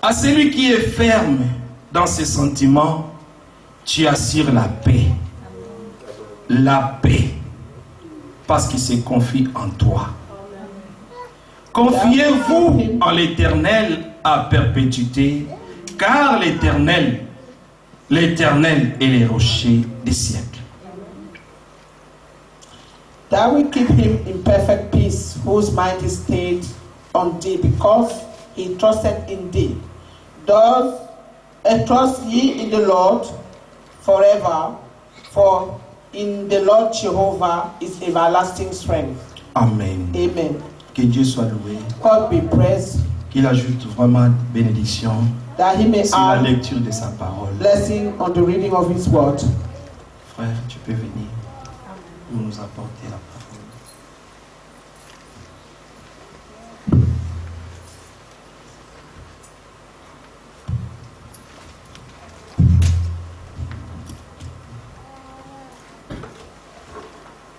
À celui qui est ferme dans ses sentiments, tu assures la paix. La paix. Parce qu'il se confie en toi. Confiez-vous en l'Éternel à perpétuité, car l'Éternel est le rocher des siècles. Thou will keep him in perfect peace, whose mind is stayed on thee, because he trusted in thee. Thus trust ye in the Lord forever, for in the Lord Jehovah is everlasting strength. Amen. Amen. Que Dieu soit loué. God be praised. Qu'il ajoute vraiment bénédiction That he may sur la add lecture de sa parole. blessing on the reading of his word. Frère, tu peux venir pour nous apporter la parole.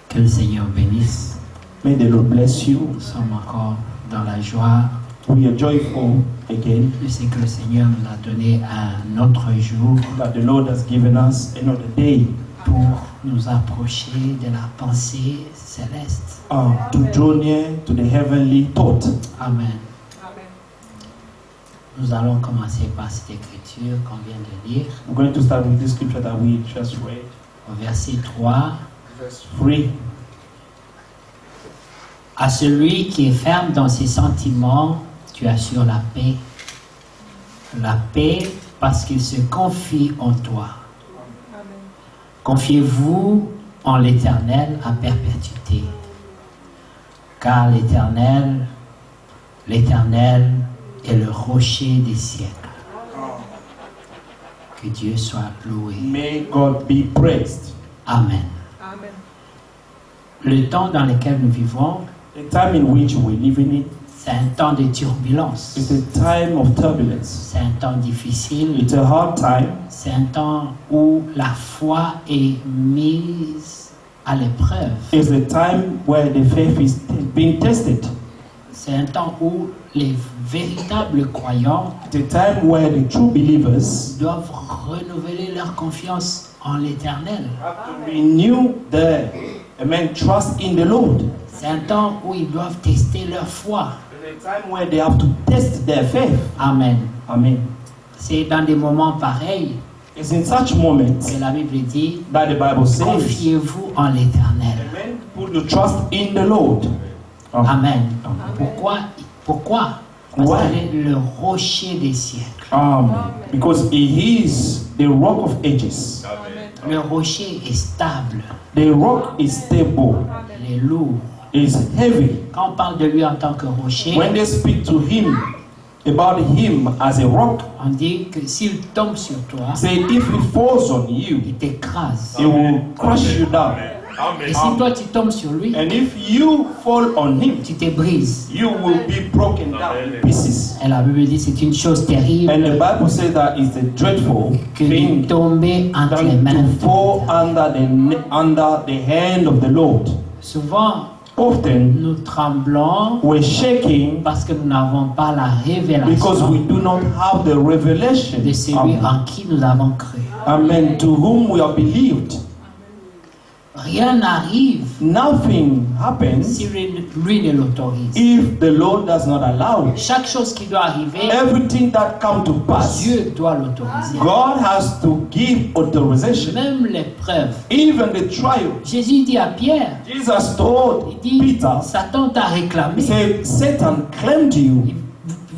Que le Seigneur bénisse. May the Lord bless you. Nous sommes encore dans la joie. We are joyful again Je sais que le Seigneur nous a donné un autre jour that the Lord has given us another day pour nous approcher de la pensée céleste. to draw near to the heavenly thought. Amen. Nous allons commencer par cette écriture qu'on vient de lire, We're going to start with this scripture that we just read. au verset 3. Verse 3. À celui qui est ferme dans ses sentiments, tu assures la paix. La paix parce qu'il se confie en toi. Confiez-vous en l'Éternel à perpétuité. Car l'Éternel est le rocher des siècles. Que Dieu soit loué. May God be praised. Amen. Le temps dans lequel nous vivons, The time in which we live in it c'est un temps de turbulence. is a time of turbulence. C'est un temps difficile. It's a hard time. C'est un temps où la foi est mise à l'épreuve. It's a time where the faith is being tested. C'est un temps où les véritables croyants It's a time where the true believers doivent renouveler leur confiance en l'Éternel. have to renew their trust in the Lord. C'est un temps où ils doivent tester leur foi. It's a time where they have to test their faith. Amen. Amen. C'est dans des moments pareils It's in such moments que la Bible dit that the Bible says, confiez-vous en l'Éternel. Amen, put your trust in the Lord. Amen. Amen. Pourquoi? Parce Why? qu'il est le rocher des siècles. Because He is the rock of ages. Le rocher est stable. The rock is stable. Il est lourd. Is heavy. Quand on parle de lui en tant que rocher, When they speak to Him about Him as a rock, on dit que s'il tombe sur toi, say if He falls on you, il t'écrase. He will crush you down. Et si toi tu tombes sur lui, And if you fall on Him, tu te brises. you will be broken down in pieces. Et la Bible dit c'est une chose And the terrible Bible says that it's a dreadful que de thing tomber entre les than mains. to fall under the hand of the Lord. Souvent, Often nous tremblons we're shaking parce que nous n'avons pas la because we révélation do not have the revelation. de celui en qui nous avons cru. Amen. To whom we have believed. Rien n'arrive Nothing happens si lui ne l'autorise. if the Lord does not allow it. Chaque chose qui doit arriver, Everything that comes to pass, Dieu doit l'autoriser. God has to give authorization. Même l'épreuve. Even the trial. Jésus dit à Pierre, Jesus told il dit, Peter, Satan t'a he réclamé, said, Satan claimed you. il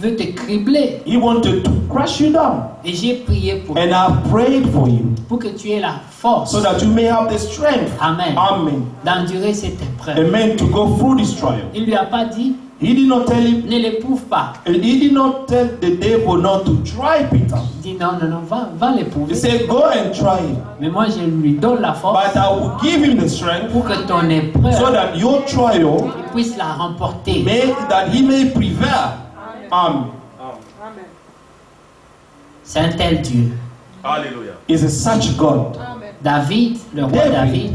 veut te cribler. He wanted to crush you down. Et j'ai prié pour And I prayed for you pour que tu aies la force, so that you may have the strength. Amen, Amen. d'endurer cette épreuve. Amen. To go through this trial. Il lui a pas dit, He did not tell him, ne l'éprouve pas. and he did not tell the devil not to try Peter. Il dit non, va He l'éprouver. said, go and try it. Mais moi je lui donne la force But I will give him the strength pour que ton so épreuve that your trial il puisse la remporter. that he may prevail. Amen. C'est un tel Dieu. Hallelujah. Is a such God. David, le roi David,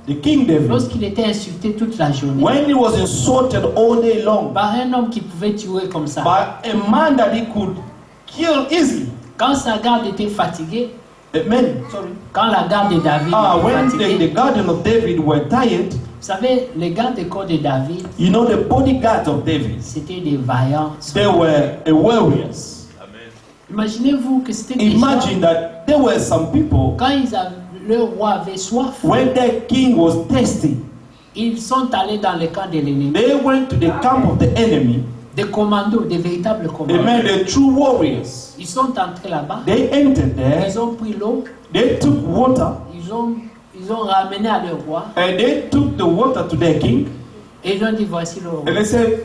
The King David, lorsqu'il était insulté toute la journée when he was insulted all day long par un homme qui pouvait tuer comme ça, by a man that he could killed easily. Quand sa garde était fatiguée, Amen. Sorry. quand la garde de David était When fatiguée, the guardian of David were tired, vous savez, les gardes de corps de David, you know, the bodyguards of David, c'était des vaillants. they were warriors. Imaginez-vous que c'était des gens, Imagine that there were some people, quand le roi avait soif, when their king was thirsty, ils sont allés dans le camp de l'ennemi. they went to the camp of the enemy. Des commandos, des véritables commandos. Amen. The true warriors. Ils sont entrés là-bas, They entered there. ils ont pris l'eau, They took water ils ont ramené à leur roi, and they took the water to their king. et ils ont dit voici le roi. And they said,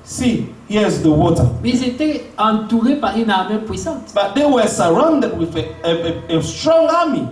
see, here's the water. Mais ils étaient entourés par une armée puissante. But they were surrounded with a strong army.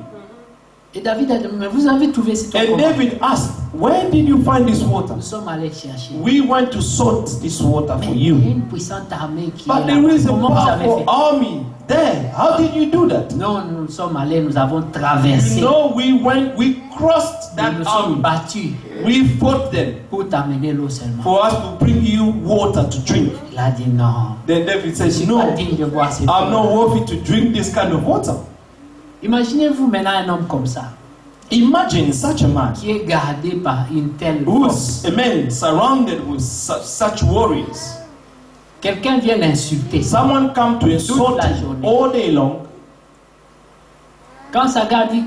Et David a dit, mais vous avez trouvé cette eau And comment? David asked, where did you find this water? Nous sommes allés chercher. We went to sort this water Mais for il y a you. une puissante armée qui But est there là. is a Comment vous avez powerful fait? army there. How did you do that? Non, nous sommes allés, nous avons traversé. You know, we crossed Nous that nous sommes army. battus We fought them pour t'amener l'eau seulement. for us to bring you water to drink. Il a dit non. Then David Je says, suis no, pas digne de boire cette I'm not eau. worthy to drink this kind of water. Imaginez-vous maintenant un homme comme ça, Imagine such a man qui est gardé par une telle force. who's a man surrounded with such warriors. Quelqu'un vient l'insulter. Someone come to insult la him journée. all day long. Quand sa garde dit,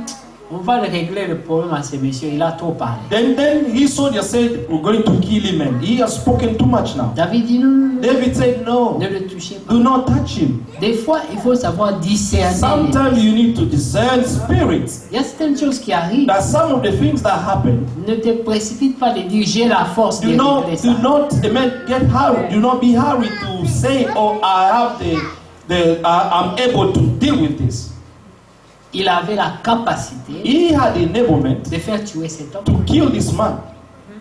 on va régler le problème à ce monsieur, il a trop parlé. Then his soldier said, we're going to kill him, and he has spoken too much now. David dit non, David said, no, ne le touchez pas. do not touch him. Des fois, il faut savoir discerner. Sometimes you need to discern spirits. Il y a certaines choses qui arrivent. That some of the things that happen, Ne te précipite pas de dire j'ai la force de régler ça. do not, amen, get hurried. Do not be hurried to say, oh, I have I'm able to deal with this. Il avait la capacité He had the enablement de faire tuer cet homme. to kill this man.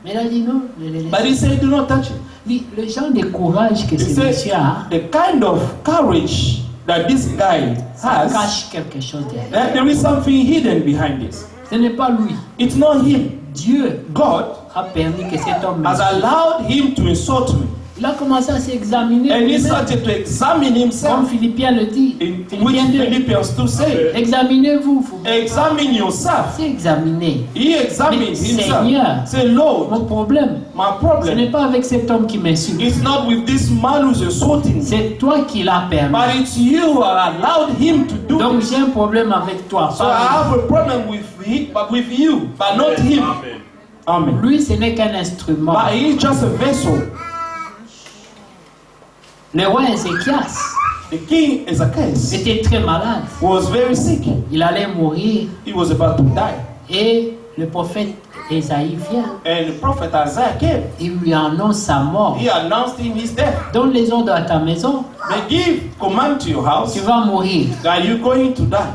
Mais il a dit non, ne le laisse But he said, do not touch him. pas. Le genre de courage que He ce said, monsieur a, the kind of courage that this guy ça has, cache quelque chose derrière. that there is something hidden behind this. Ce n'est pas lui. It's not him. Dieu God a permis que cet homme has m'insulte. allowed him to insult me. Il a commencé à s'examiner. And he lui-même. started to examine Comme himself. Philippiens le dit. In which Philippiens 2. Philippians 2 say, Examinez-vous. Faut examine yourself. c'est examiner. He examined Mais himself. Seigneur, Say, Lord, Mon problème, my ce problem n'est pas avec cet homme qui m'insulte. is not with this man who's insulting me, C'est toi qui l'as permis. but it's you who allowed him to do Donc this. j'ai un problème avec toi. So pas I have a problem with him, but with you, but not him. Amen. lui. Lui, ce n'est qu'un instrument. But he is just a vessel. Le roi Ézéchias The king Ezekias était très malade. was very sick. Il allait mourir. He was about to die. Et le prophète Ésaïe vient. And the prophet Isaiah came. Il lui annonce sa mort. He announced him his death. Donne les ordres à ta maison. They give command to your house Tu vas mourir. that you're going to die.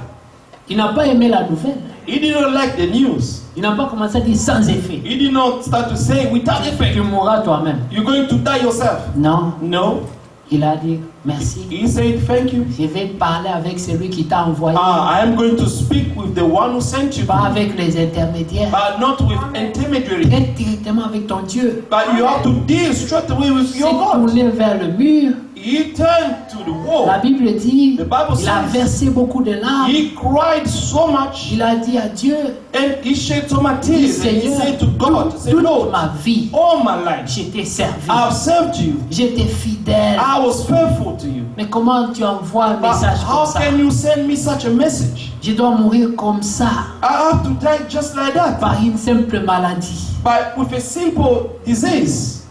Il n'a pas aimé la nouvelle. He didn't like the news. Il n'a pas commencé à dire sans effet. He did not start to say without effect, Tu mourras toi-même. you're going to die yourself. Non. No. Il a dit merci. He said, thank you. Je vais parler avec celui qui t'a envoyé. I am going to speak with the one who sent you, Pas avec les intermédiaires. but not with intermediary. Traite directement avec ton Dieu. But you have to deal straight away with S'est your God. tourné vers le mur. He turned to the La wall. Bible dit, The Bible il a says- versé beaucoup de larmes. He cried so much Il a dit à Dieu, and he shed so much dit tears. And he Seigneur, said to God, say, toute Lord, ma vie, all my life je t'ai servi. I've served you. J'étais fidèle. I was faithful to you. Mais comment tu envoies un But message how comme ça? can you send me such a message? Je dois mourir comme ça, I have to die just like that. par une simple maladie. But with a simple disease.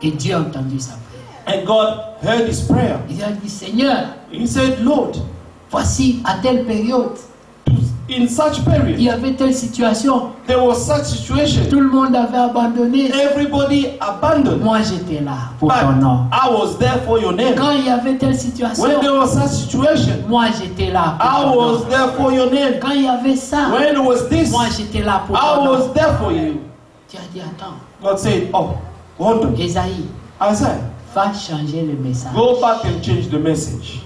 Et Dieu a entendu sa prière. And God heard his prayer. Il a dit, Seigneur, He said, Lord, voici à telle période, in such il period, y avait telle situation, there was such situation. tout le monde avait abandonné. Everybody abandoned. Moi, j'étais là pour But ton nom. I was there for your name. Quand il y avait telle situation, When there was such situation, moi, j'étais là pour I ton nom. was there for your name. Quand il y avait ça, When there was this, moi, j'étais là pour I ton nom. was there for you. Tu as dit, attends, God said, oh, hold on. Esaïe, Isaiah, va changer le message. go back and change the message.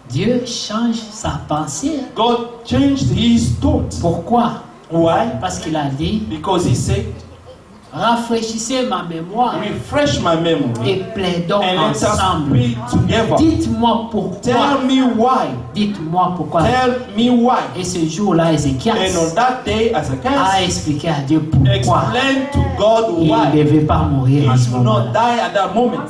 Dieu change sa pensée. God changed his thought. Pourquoi? Why? Parce qu'il a dit, Because he said, Rafraîchissez ma mémoire refresh my memory, et plaidons and let us ensemble. pray together. Dites-moi pourquoi. Tell me why. Dites-moi pourquoi. Tell me why. Et ce jour-là, Ézéchias And on that day, a Ezekiel expliqué à Dieu pourquoi explained to God il ne why devait pas mourir en he ce should not moment. die at that moment.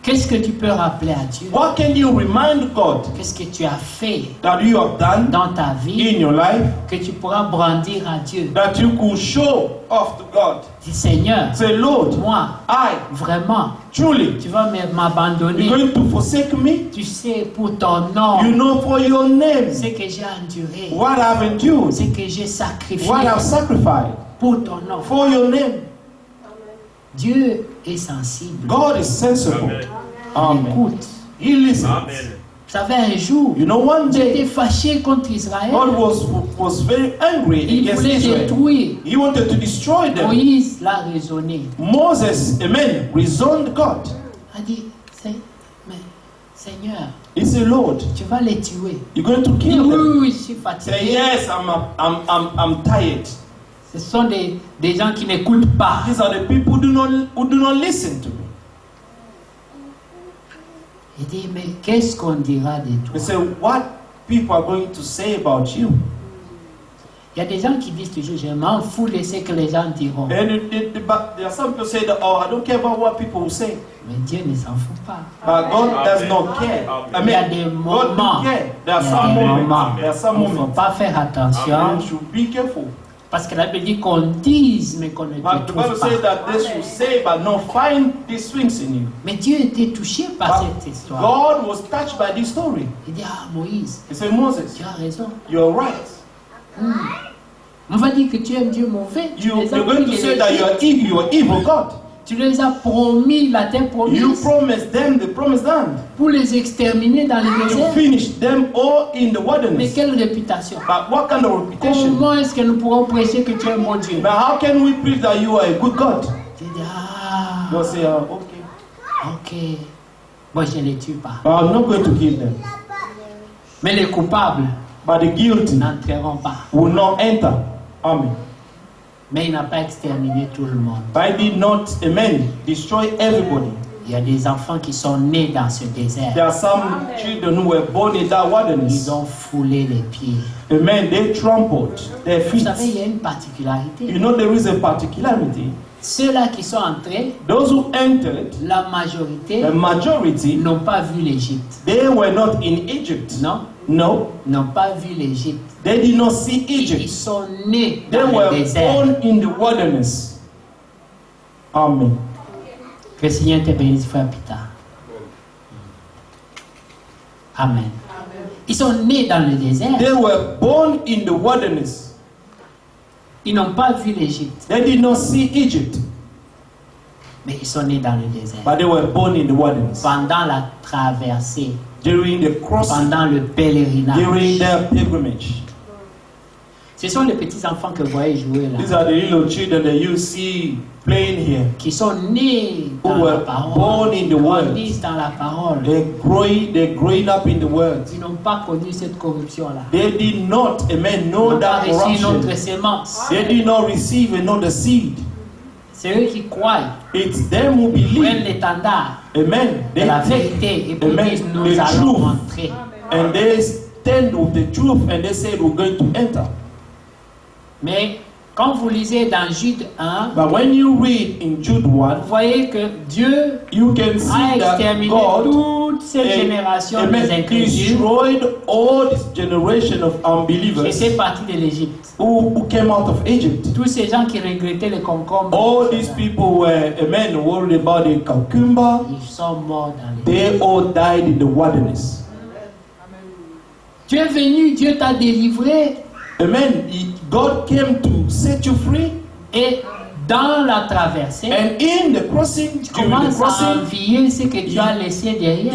Qu'est-ce que tu peux rappeler à Dieu? What can you remind God Qu'est-ce que tu as fait that you have done dans ta vie in your life que tu pourras brandir à Dieu? that you could show off to God? Dis Seigneur, Say, Lord, moi, I vraiment, truly, tu vas m'abandonner. you're going to forsake me? Tu sais, pour ton nom, You know for your name ce que j'ai enduré, what I've endured, ce que j'ai sacrifié what I've sacrificed pour ton nom. for your name. Dieu est sensible. God is sensible. Il Amen. écoute. He listens. Amen. Vous savez, un jour, You know, one Dieu day était fâché contre Israël. God was very angry Il against voulait Israel. détruire. He wanted to destroy them. Moïse l'a raisonné. Moses, amen, reasoned God. A dit, mais Seigneur, He said, Lord, tu vas les tuer. you're going to Il dit, kill oui, them. oui, je suis Say, fatigué. yes, I'm tired. Ce sont des gens qui n'écoutent pas. These are the people who do not listen to me. Il dit, mais qu'est-ce qu'on dira de They toi? say, what people are going to say about you? Il y a des gens qui disent toujours, je m'en fous de ce que les gens diront. But there are some people say that, oh, I don't care about what people will say. Mais Dieu ne s'en fout pas. But God does not care. I Il y a mean, des God moments. does care. There are Il y a some des moments. moments. There are some Il ne faut moments. pas faire attention. You should be careful. Parce que la Bible dit qu'on dise, mais qu'on ne te But the Bible trouve says pas. that they should say, but not find these things in you. Mais Dieu était touché par But cette histoire. God was touched by this story. Il dit, ah Moïse, He said, Moses, tu as raison. you're right. On va dire que tu es un Dieu mauvais. Tu You're les as going pris to de say that l'Égypte. you are evil God. Tu les as promis la terre You promise promised them the promised land. pour les exterminer dans le You désert. finished them all in the Mais wilderness. quelle réputation? But what kind of reputation? Comment est-ce que nous pourrons prêcher que tu es un bon Dieu? Now, how can we preach that you are a good God? Tu dis, ah, You'll say, okay, ok. Moi, je ne les tue pas. but I'm not going to kill them. Mais les coupables But the guilty n'entreront pas. will not enter. Amen. Mais il n'a pas exterminé tout le monde. But I did not, amen, destroy everybody. Il y a des enfants qui sont nés dans ce désert. There are some children who were born in that wilderness. Ils ont foulé les pieds. Amen. They trampled their Vous feet. savez, il y a une particularité. You know, there is a particularity. Ceux-là qui sont entrés, Those who entered, la majorité the majority, n'ont pas vu l'Égypte. they were not in Egypt. Non, No, n'ont pas vu l'Égypte. they did not see Ils Egypt. sont nés They dans le were désert. born in the wilderness. Amen. Que le Seigneur te bénisse, frère Peter. Amen. Ils sont nés dans le désert. They were born in the wilderness. Ils n'ont pas vu l'Égypte, They did not see Egypt, mais ils sont nés dans le désert. but they were born in the wilderness. Pendant la traversée, During the crossing, pendant le during pèlerinage. their pilgrimage. Ce sont les petits enfants que vous voyez jouer These là, are the little children that you see playing here. qui sont nés Who dans la were parole, born in the word. grandissent dans la parole. They're growing up in the word. Ils n'ont pas connu cette corruption-là. They did not, amen, Ils know n'ont pas that reçu une autre corruption. sémence. They did not receive another seed. C'est eux qui croient, It's them who prennent believe, l'étendard amen. de They la take, vérité et puis amen, disent nous the allons truth. rentrer. and they stand with the truth, and they said we're going to enter. Mais quand vous lisez dans Jude 1, But when you read in Jude 1, vous voyez que Dieu you can a see that exterminé God toute cette génération des amen, incrédules destroyed all this generation of qui unbelievers étaient partis de l'Égypte. who came out of Egypt. Tous ces gens qui regrettaient le concombre, All these people were, amen, worried about the cucumber. ils sont morts dans l'Égypte. They all died in the wilderness. Tu es venu, Dieu t'a délivré Amen. God came to set you free. et dans la traversée, And in the crossing, tu during the commences à crossing, envier ce que tu as laissé derrière.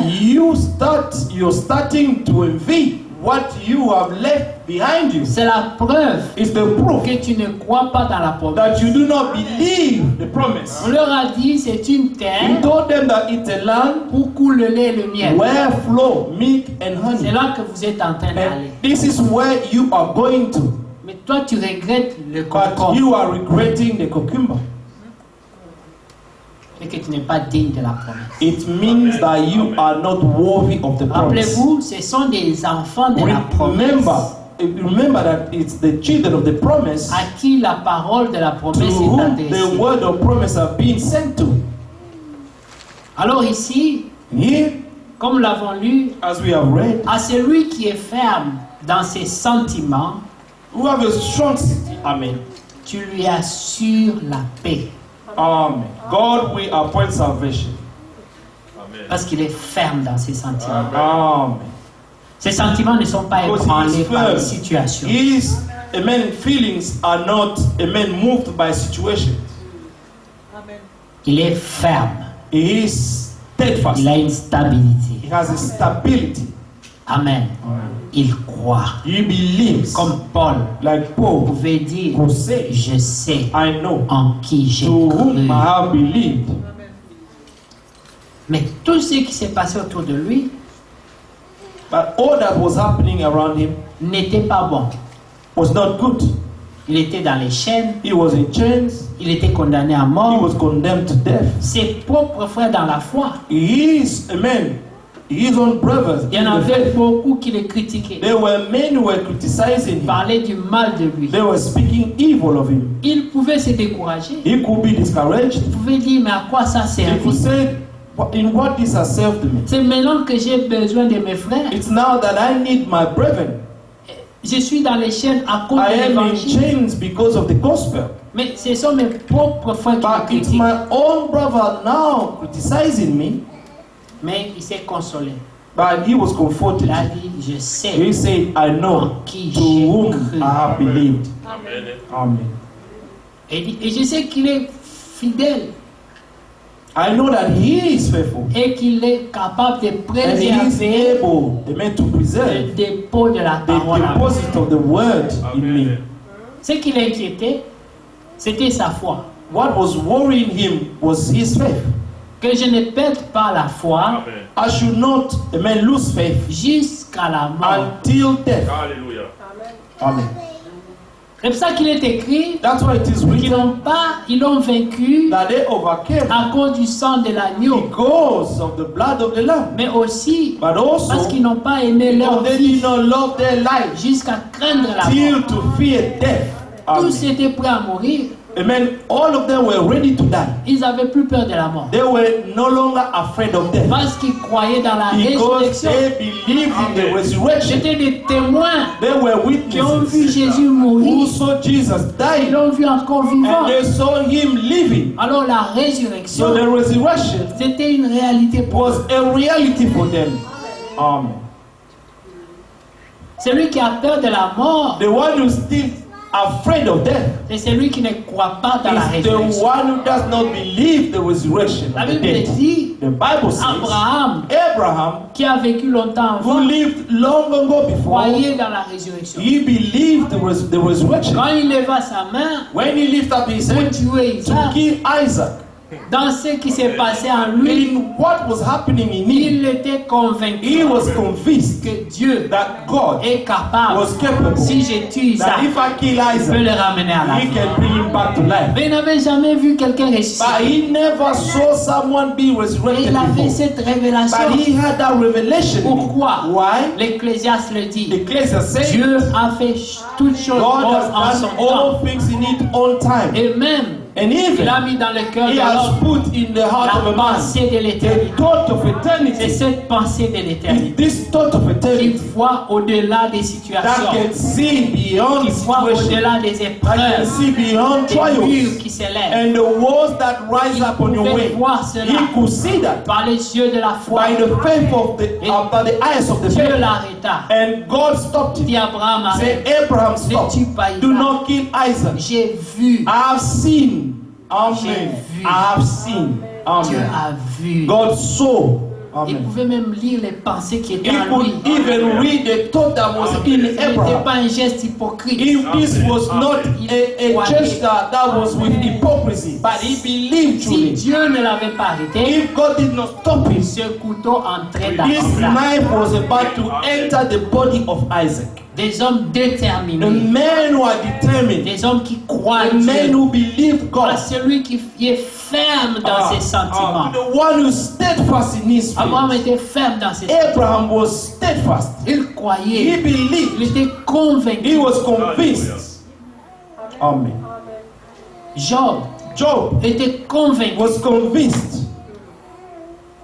you're starting to envy what you have left behind you. C'est la preuve It's the proof que tu ne crois pas dans la promesse. that you do not believe the promise. On leur a dit c'est une You terre told them that it's a land où coule le lait et le miel. where flow milk and C'est honey. là que vous êtes en train d'aller. And this is where you are going to. Mais toi tu regrettes le but concombre you are regretting the cucumber. et que tu n'es pas digne de la promesse. It means that you are not worthy of the promise. Rappelez-vous, ce sont des enfants de la Remember, promesse remember that it's the children of the promise à qui la parole de la to promesse est whom the adressée. word of promise are being sent to. Alors ici, Here, comme nous l'avons lu, as we have read, à celui qui est ferme dans ses sentiments, who have a strong city. Amen. tu lui assures la paix. Amen. God will appoint salvation. Parce qu'il est ferme dans ses sentiments. Amen. Ses sentiments ne sont pas Because he ébranlés is par les firm. situations. His amen feelings are not amen moved by situations. Il est ferme. He is steadfast. Il a une He stabilité. has a stability. Amen. Il croit. He believes. Comme Paul Like Paul pouvait dire, who said, je sais I know en qui j'ai to whom cru. I have believed. Mais tout ce qui s'est passé autour de lui But all that was happening around him n'était pas bon. was not good. Il était dans les chaînes, He was in chains. il était condamné à He mort. was condemned to death. Ses propres frères dans la foi, His, amen, his own brothers, il y en in the avait faith, beaucoup qui le critiquaient, there were many who were criticizing him. parlaient du mal de lui. They were speaking evil of him. Il pouvait se décourager. He could be discouraged. Il pouvait dire, mais à quoi ça sert? He could say, in what this has served me? C'est maintenant que j'ai besoin de mes frères. It's now that I need my brethren. Je suis dans les chaînes à cause I de am in l'évangile. chains because of the gospel. Mais ce sont mes propres frères qui me But it's critiquent. my own brother now criticizing me. Mais il s'est consolé. But he was comforted. Il a dit, je sais He said, I know en qui to j'ai whom cru. I have believed. Amen. Et je sais qu'il est fidèle I know that he is faithful. et qu'il est capable de And he is préserver able, amen, to le preserve dépôt de la the parole. deposit of the word in me. Ce qui l'inquiétait, c'était sa foi. What was worrying him was his faith. Que je ne perde pas la foi I should not, amen, lose faith jusqu'à la mort. until death. Alléluia. Amen. C'est pour ça qu'il est écrit That's why it is qu'ils written ils l'ont vaincu that they overcame à cause du sang de l'agneau, because of the blood of the Lamb. mais aussi But parce also qu'ils n'ont pas aimé leur because they vie did not love their life jusqu'à craindre la till mort. to fear death. Tous Amen. étaient prêts à mourir. Amen. All of them were ready to die. Ils n'avaient plus peur de la mort. They were no longer afraid of death Parce qu'ils croyaient dans la because résurrection. they believed in the resurrection. C'étaient des témoins They were qui ont vu witnesses Jésus who mourir. saw Jesus Ils die l'ont vu encore vivant. and they saw him living. Alors la résurrection, So the resurrection c'était une réalité pour eux. was a reality for them. Amen. Celui qui a peur de la mort, The one who's still afraid of death c'est celui qui ne croit pas dans la is the résurrection. one who does not believe the resurrection La of the Bible dead. dit, The Bible says Abraham, Abraham, qui a vécu longtemps who avant, lived long ago before, croyait dans la résurrection. he believed the resurrection. Quand il leva sa main When he lifted up his pour hand tuer to Isaac, kill Isaac, dans ce qui s'est passé en lui, in what was happening in him, il était convaincu he was convinced que Dieu that God est capable, was capable, si je tue that Isaac, if I kill je peux le Isaac, ramener à la he vie. can bring him back to life. Mais il n'avait jamais vu quelqu'un But ressusciter. he never saw someone be Et resurrected il avait before. cette But révélation. he had that revelation. Pourquoi? Why? L'Ecclésiaste le dit. Ecclesiastes says Dieu a fait toutes choses God bonnes en has son done temps. all things in its own time. Et même, And il even a mis dans le cœur he de has l'homme put in the heart of la a man pensée de the l'éternité. thought of C'est eternity. cette pensée de l'éternité This thought of qui eternity voit au-delà des that situations, can see beyond qui the voit situation, au-delà des that can épreuves, see beyond des murs trials qui s'élèvent. and the walls that rise up on your pouvait way. voir cela He could see that par les yeux de la foi. by the faith of by the eyes of the Dieu faith. l'arrêta. And God stopped Dit it. Abraham, Say, arrête. Abraham, Ne stop. tue pas Do Isaac. not kill Isaac. J'ai vu. I have seen. J'ai Amen. vu. I have seen. Dieu Amen. a vu. God saw. Il Amen. pouvait même lire les pensées qui étaient He en lui. could even read the thought that was in Ce n'était Abraham. pas un geste hypocrite. If this was not a gesture that was with hypocrisy, but he believed Si truly. Dieu ne l'avait pas arrêté, If God did not stop him, ce couteau entrait dans this son plat. knife was about to enter the body of Isaac. Des hommes The déterminés. men who are determined. Des hommes qui croient The en men Dieu. who believe God. À celui qui est ferme dans ses sentiments. The one who steadfast in his Abraham faith. était ferme dans ses sentiments. Abraham was steadfast. Il He croyait. Il believed. était convaincu. He was convinced. Amen. Job Job était convaincu. was convinced.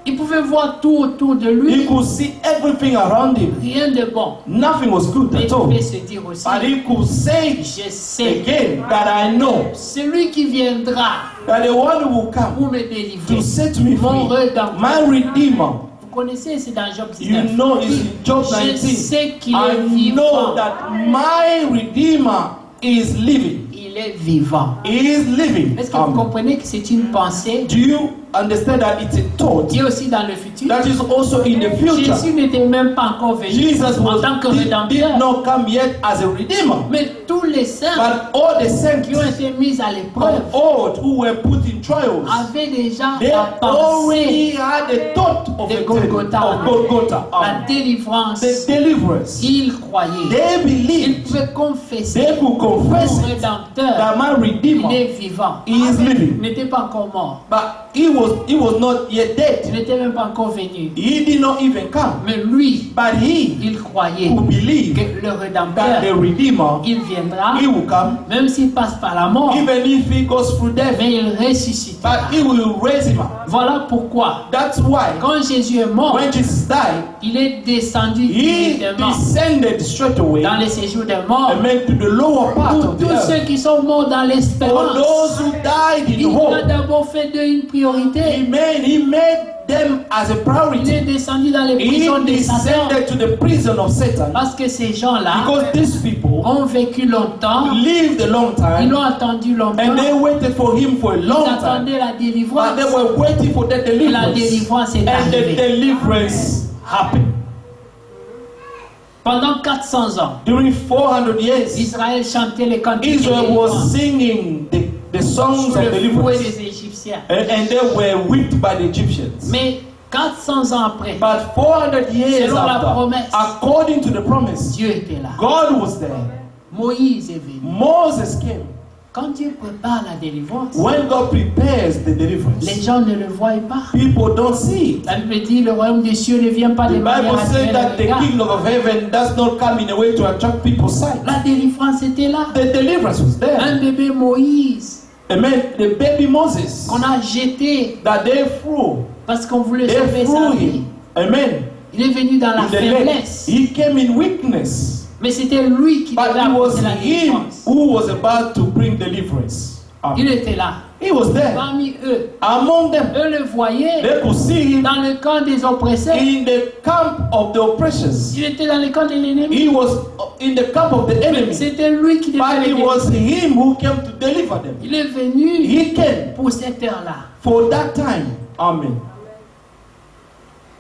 Il pouvait voir tout autour de He lui. could see everything around him. Rien de bon. Nothing was good Mais il at all. pouvait se dire aussi, But he could say je sais, again that I know celui qui viendra that the one who will come pour me délivrer, to set me mon free, rédempteur. my Redeemer. Vous connaissez, c'est dans Job 19. You know, it's in Job Je 19. sais qu'il I est vivant. know that my Redeemer is living. Il est vivant. He is living. Est-ce que vous comprenez que c'est une pensée? Do you understand that it's a thought Dieu aussi dans le futur. that is also in the future? Jésus n'était même pas encore venu Jesus en tant que did rédempteur. not come yet as a Redeemer. Mais tous les saints But all the saints qui ont été mis à l'épreuve of old who were put in trials, avaient déjà they la already pensée had a thought of de the Golgotha, of Golgotha, la délivrance. the deliverance. Ils croyaient. They Ils believed, pouvaient confesser they could confess mon it, rédempteur. that my Il Redeemer, est vivant. he is Il living. n'était pas encore mort. But he was not yet Il dead. n'était même pas encore venu. He did not even come. Mais lui, But he il croyait who believed que le that rédempteur, the Redeemer, il viendra, he will come, même s'il passe par la mort, even if he goes through death, mais il ressuscitera. but he will raise him up. Voilà pourquoi, That's why quand Jésus est mort, when Jesus died, il est descendu he directement descended straight away dans les séjours des morts. and went to the lower part Pour of the tous earth. ceux qui sont morts dans For l'espérance, those who died in il a hope, d'abord fait d'eux une priorité. he made them as a Il est priority. descendu dans les He prisons de Satan. descended to the prison of Satan Parce que ces gens-là because these people ont vécu longtemps, lived a long ils time l'ont attendu longtemps, and they waited for him for a ils long time. attendaient la But délivrance. they were waiting for that Et la deliverance. délivrance est And the arrivée. deliverance happened. Pendant 400 ans, During 400 years, Israël chantait les cantiques de Israel délivrance was singing the songs sous of le fouet deliverance. des Égyptiens. And they were whipped by the Egyptians. Mais 400 ans après, But 400 years Selon la after, promesse, according to the promise, Dieu était là. God was there. Moïse est venu. Moses came. Quand Dieu prépare la délivrance, When God prepares the deliverance, les gens ne le voient pas. people don't see it. La Bible dit le royaume des cieux ne vient pas The de manière Bible says naturelle that à the l'égard. kingdom of heaven does not come in a way to attract people's sight. La délivrance était là. The deliverance was Un there. bébé Moïse Amen. The baby Moses qu'on a jeté that they threw, parce qu'on voulait they sauver sa threw vie. him. Amen. Il est venu dans la In the lake. faiblesse. He came in weakness, Mais c'était lui qui but devait it was apporter la him délivrance. who was about to bring deliverance. Il était là. He was there Parmi eux, among them. eux le voyaient They could see him dans le camp des oppresseurs. in the camp of the oppressors. Il était dans le camp de l'ennemi. He was in the camp of the enemy, C'était lui qui devait but les it was délivrer. him who came to deliver them. Il est venu He came pour cette heure-là. for that time. Amen.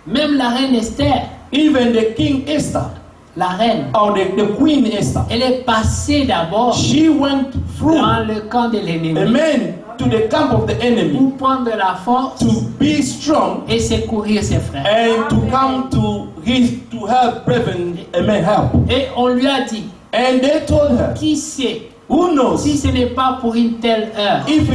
Même la reine Esther, Even the King Esther, la reine, or the Queen Esther, elle est passée d'abord she went through, dans le camp de l'ennemi amen, to the camp of the enemy pour prendre la force to be strong et secourir ses frères. and to come to help brethren, amen, help. Et on lui a dit, And they told her, qui sait who knows si ce n'est pas pour une telle heure if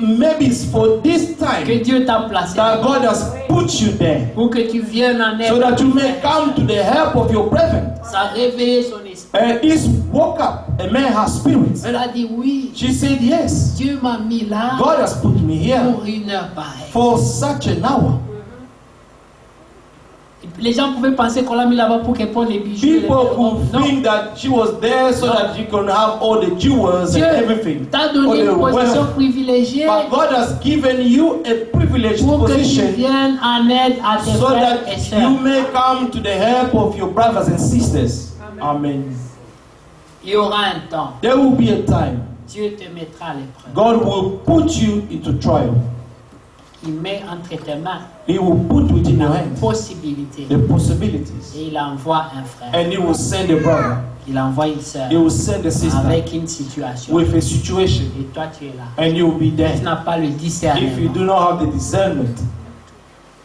maybe it's for this que time Dieu t'a placé that God has put you there, pour que tu viennes en aide. so that you may come to the help of your brethren. Ça a réveillé son esprit. And this woke up, amen, her spirit. Elle a dit oui, She said, yes, Dieu m'a mis là God has put me here pour une heure pareille. for such an hour. Les gens pouvaient penser qu'on l'a mis là-bas pour qu'elle prenne les bijoux. et les People vêtements. could Non. think that she was there so that you can have all the jewels and Dieu everything. t'a All donné the une position wealth. privilégiée But God has given you a privileged pour que tu position viennes en aide à tes so frères et that sœurs. you may come to the help of your brothers and sisters. Amen. Il y aura un temps. There will be a time Dieu te mettra à l'épreuve. God will put you into trial. Il met entre tes mains He will put within your la hand possibilité. the possibilities. Et il envoie un frère. And He will send a brother. Il envoie une sœur He will send a sister avec une situation. with a situation. Et toi, tu es là. And you will be Tu there. n'as pas le If you discernement. do not have the discernment,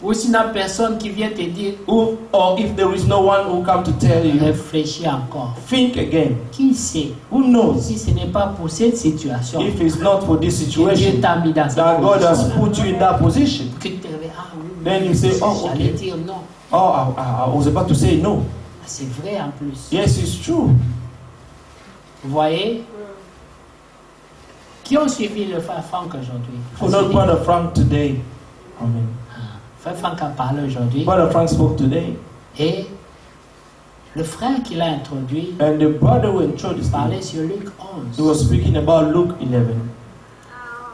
Ou s'il n'y a personne qui vient te dire, or if there is no one who come to tell you, réfléchis encore. think again. Qui sait? Who knows Si ce n'est pas pour cette situation if it's not for this que Dieu situation t'a mis dans cette that God has position, put you in that position? que tu te réveilles, ah oui, Then you say, oh, j'allais okay. dire non. Oh, I was about to say no. C'est vrai en plus. Yes, it's true. Vous voyez? Qui ont suivi le frère Franck aujourd'hui? For not Brother Frank today. Amen. Frère Franck a parlé aujourd'hui. Brother Frank spoke today, Et le frère qui l'a introduit and the brother who introduced parlait me, sur Luc he 11. was speaking about Luke 11.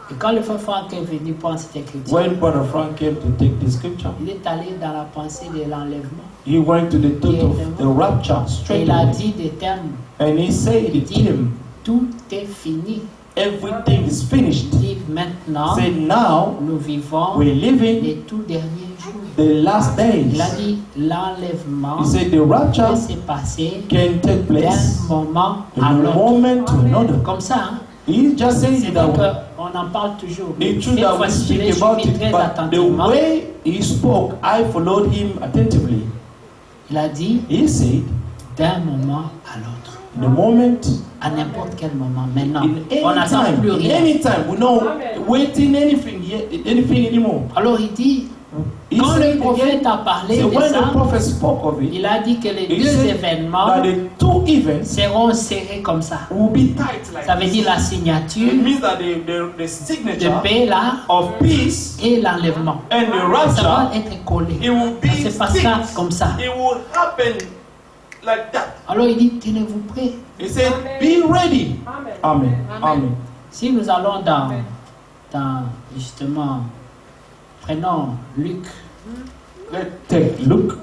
Et quand le frère Franck est venu prendre cette écriture, When Brother Frank came to take the scripture, il est allé dans la pensée de l'enlèvement. he went to the thought of the rapture Et straight il a away. dit des termes. And he said Il it to dit, him, tout est fini. everything is finished. Il dit, maintenant, Say now nous vivons we're living les tout derniers jours. the last Il a days. dit, l'enlèvement He said the peut rapture se passer can take d'un place moment à from l'autre. moment to another. Comme ça, hein? He just said C'est it vrai that way. qu'on en parle toujours. It's true Cette that we fois-ci, je l'ai speak about suivi it, très but the attentivement. way he spoke, I followed him attentively. Il a dit, He said, d'un moment à l'autre. in the moment, À n'importe quel moment. Maintenant, in on any n'attend time, plus in rien. any time, we're not waiting anything anymore. Alors il dit, He quand said le it prophète again. a parlé So de when the ça, prophet spoke of it, il a dit que les he deux said événements that the two events seront serrés comme ça. will be tight like Ça veut this. dire la It signature means that the de signature paix là of peace et l'enlèvement. and the Ça va rapture, être collé. it will be Ça se passera fixed. comme ça. It will happen like that. Alors il dit, tenez-vous prêts. He said, be ready. Amen. Amen. Si nous allons dans justement, prenons Luc, Let's take Luke.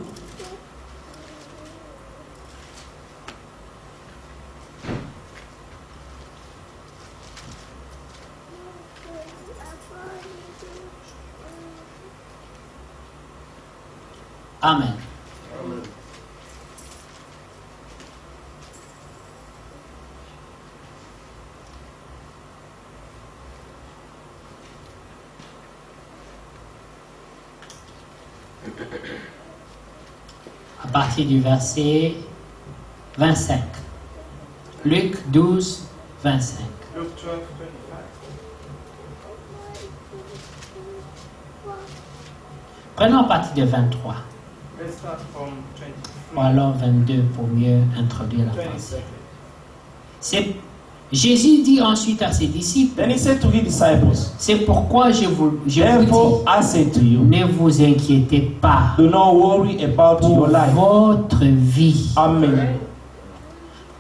Amen. À partir du verset 25. Luc 12, 25. Luke 12, 25. Prenons à partir de 23. Let's start from Ou alors 22 pour mieux introduire la pensée. Jésus dit ensuite à ses disciples, Then he said to his disciples, c'est pourquoi je vous therefore dis, I say to you, ne vous inquiétez pas do not worry about pour your life. votre vie, Amen.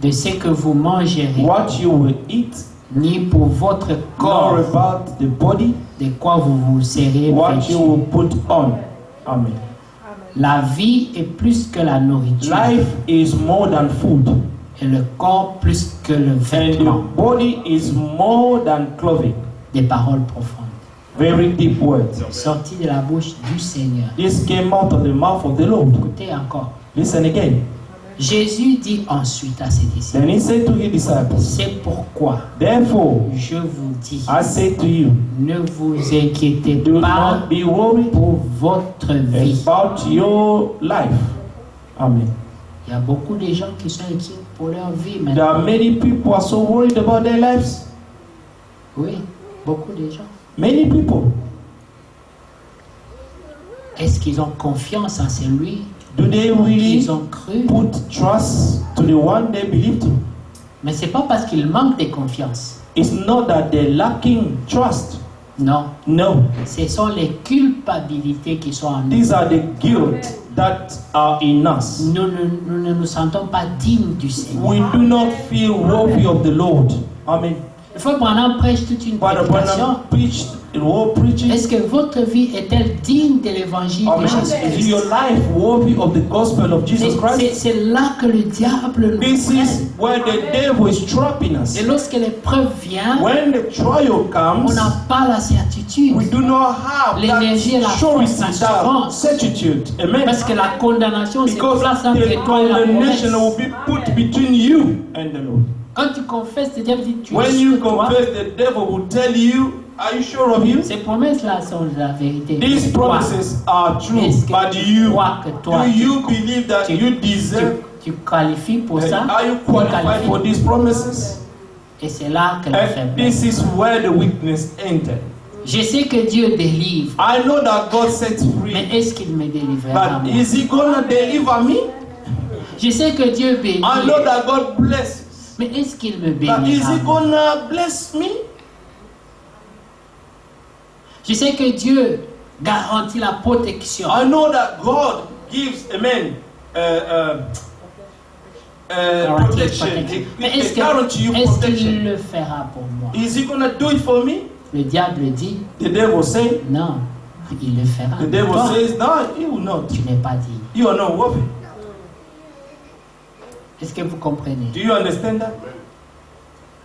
de ce que vous mangerez, What you will eat, ni pour votre nor corps, about the body, de quoi vous vous serez what you vêtus. will put on. Amen. La vie est plus que la nourriture, Life is more than food, et le corps plus que le and vêtement. the body is more than clothing. Des paroles profondes, Very deep words. sorties de la bouche du Seigneur. This came out of the mouth of the Lord. Écoutez encore. Listen again. Jésus dit ensuite à ses disciples, Then he said to his disciples, c'est pourquoi therefore je vous dis, I say to you, ne vous inquiétez do pas not be worried pour votre vie. about your life. Amen. Il y a beaucoup de gens qui sont inquiets pour leur vie There are maintenant. many people who are so worried about their lives. Oui, beaucoup de gens. Many people. Est-ce qu'ils ont confiance en celui Do they en qui really ils ont cru? put trust to the one they believe to? Mais c'est pas parce qu'ils manquent de confiance. It's not that they're lacking trust. Non, No. ce sont les culpabilités qui sont en nous. These are the guilt that are in us. Nous ne nous sentons pas dignes du Seigneur. We do not feel worthy of the Lord. Amen. Il faut prendre prêche toute une Brother prédication. Branham preached the whole preaching. Est-ce que votre vie est-elle digne de l'évangile de Amen. Is Jésus-Christ? your life worthy of the gospel of Jesus Christ? C'est là que le diable nous This prenne. is where the devil is trapping us. Et lorsque l'épreuve vient, When the trial on comes, n'a pas la certitude. we do not have L'énergie et la that surety, force, that l'assurance. certitude. Amen. Parce que la condamnation se Because place entre the toi et la condemnation promesse. will be put between you and the Lord. Quand tu confesses, le diable dit tu es When you sur toi. confess, the devil will tell you Are you sure of Him? Ces promesses-là sont la vérité. These Toi, promises are true, est-ce que but tu crois que toi, do you believe that you deserve? tu qualifies pour ça? Are you Tu qualified qualifies. for these promises? Et c'est là que la And faiblesse. this is where the weakness entered. Je sais que Dieu délivre, I know that God sets mais free, est-ce qu'il me délivrera but moi? is He gonna deliver me? Je sais que Dieu bénit, I know that God blesses, mais est-ce qu'il me but is bénira He moi? gonna bless me? Je sais que Dieu garantit la protection. I know that God gives, amen, protection. Mais He est-ce guarantee you qu'il protection. le fera pour moi? Is He gonna do it for me? Le diable dit The devil say. non, il le fera. The devil Toi, says, no, He will not. tu n'es pas dit. You are not worthy. Est-ce que vous comprenez? Do you understand that?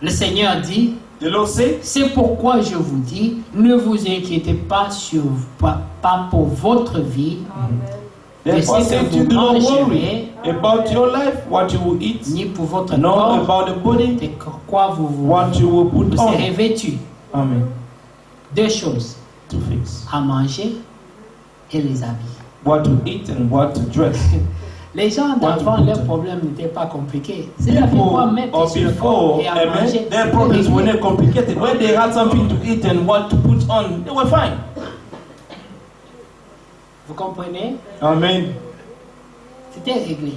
Le Seigneur dit, The Lord says, c'est pourquoi je vous dis, ne vous inquiétez pas pas pour votre vie, de therefore ce say que you vous do not worry mangerez, about your life, what you will eat, ni pour votre nor corps, about the body, de quoi vous what you will put serez on. vêtus. Amen. Deux choses, To fix. à manger et les habits. What to eat and what to dress. Les gens d'avant, What to leurs put. problèmes n'étaient pas compliqués. C'est la quoi People mettre or sur le corps before, et à amen, manger. their problems were not complicated. When they had something to eat and what to put on, they were fine. Vous comprenez? Amen. C'était réglé.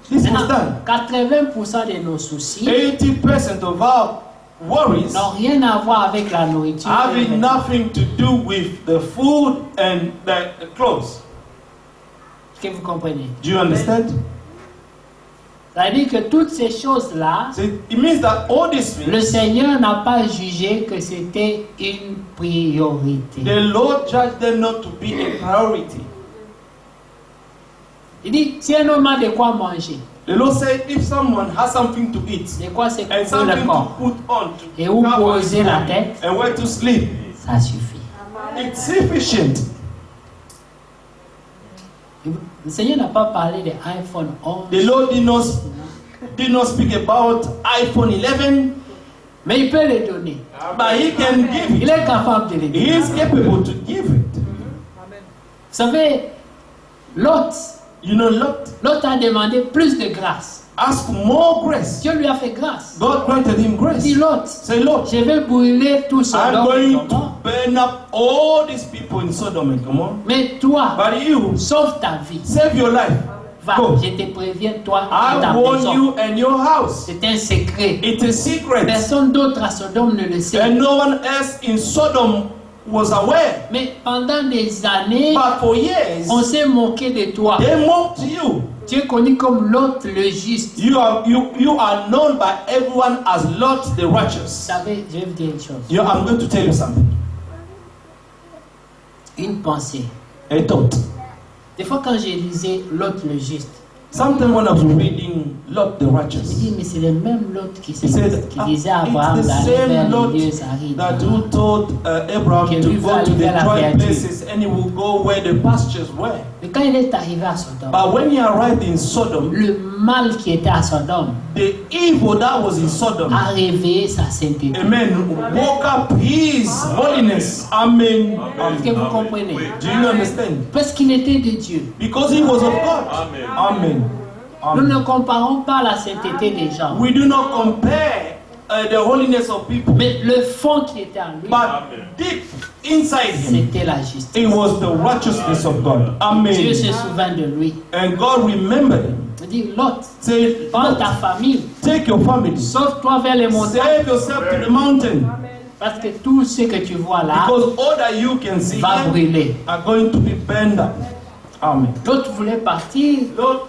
This was Maintenant, done. 80% de nos soucis 80% of our worries n'ont rien à voir avec la nourriture. having nothing to do with the food and the clothes. Est-ce que vous comprenez? Do you understand? Ça veut dire que toutes ces choses-là, So it means that all these le things, Seigneur n'a pas jugé que c'était une priorité. the Lord judged them not to be a priority. Il dit, si un homme a de quoi manger, The Lord said, if someone has something to eat de quoi se and couvrir something le to corps, put on to et où cover his poser la body tête, and where to sleep, ça suffit. it's sufficient. Le Seigneur n'a pas parlé de iPhone 11, The Lord did not speak about iPhone 11, mais il peut les donner. but He can give Il it. est capable de les He donner. is capable to give it. Vous savez, Lot You know, Lot a demandé plus de grâce. asked for more grace. Dieu lui a fait grâce. God granted him Il grace. dit Lot, Say, Lord, je vais brûler tout I'm Sodome et going to Gomorrhe. burn up all these people in Sodom and Gomorrah. Mais toi, But you, sauve ta vie. save your life. Va, Go. je te préviens, toi et ta I warn maison. you and your house. C'est un secret. It's a secret. Personne d'autre à Sodome ne le sait. And no one else in Sodom was aware. Mais pendant des années, But for years, on s'est moqué de toi. they mocked you. Tu es connu comme Lot le juste. You are known by everyone as Lot the Vous righteous. savez, je vais vous dire une chose. I'm going to tell you something. Une pensée. A thought. Des fois, quand j'ai lisé Lot le juste, Sometimes when I was reading Lot the je me righteous, dis, mais c'est le même Lot qui he said, disait à Abraham it's the d'aller same vers Lot les lieux arides. that who told Abraham Que to lui va go to aller the vers la dry créature. places and he will go where the pastures were. Mais quand il est arrivé à Sodome, But when he arrived in Sodom, le mal qui était à Sodome the evil that was in Sodom, a réveillé sa sainteté. amen, woke up his holiness. Amen. Est-ce que vous comprenez? Do you understand? Parce qu'il était de Dieu. Because he was of God. Amen. Nous Amen. ne comparons pas la sainteté des gens, We do not compare the holiness of people, mais le fond qui était en lui, but deep inside him, c'était la justice. it was the righteousness of God. Amen. Dieu se souvint de lui. And God remembered him. Il dit, Lot, Say, prends ta famille, take your family, sauve-toi vers les montagnes, save yourself to the mountain, parce que tout ce que tu vois là because all that you can see va here brûler. are going to be burned up. Amen. L'autre voulait partir, Lord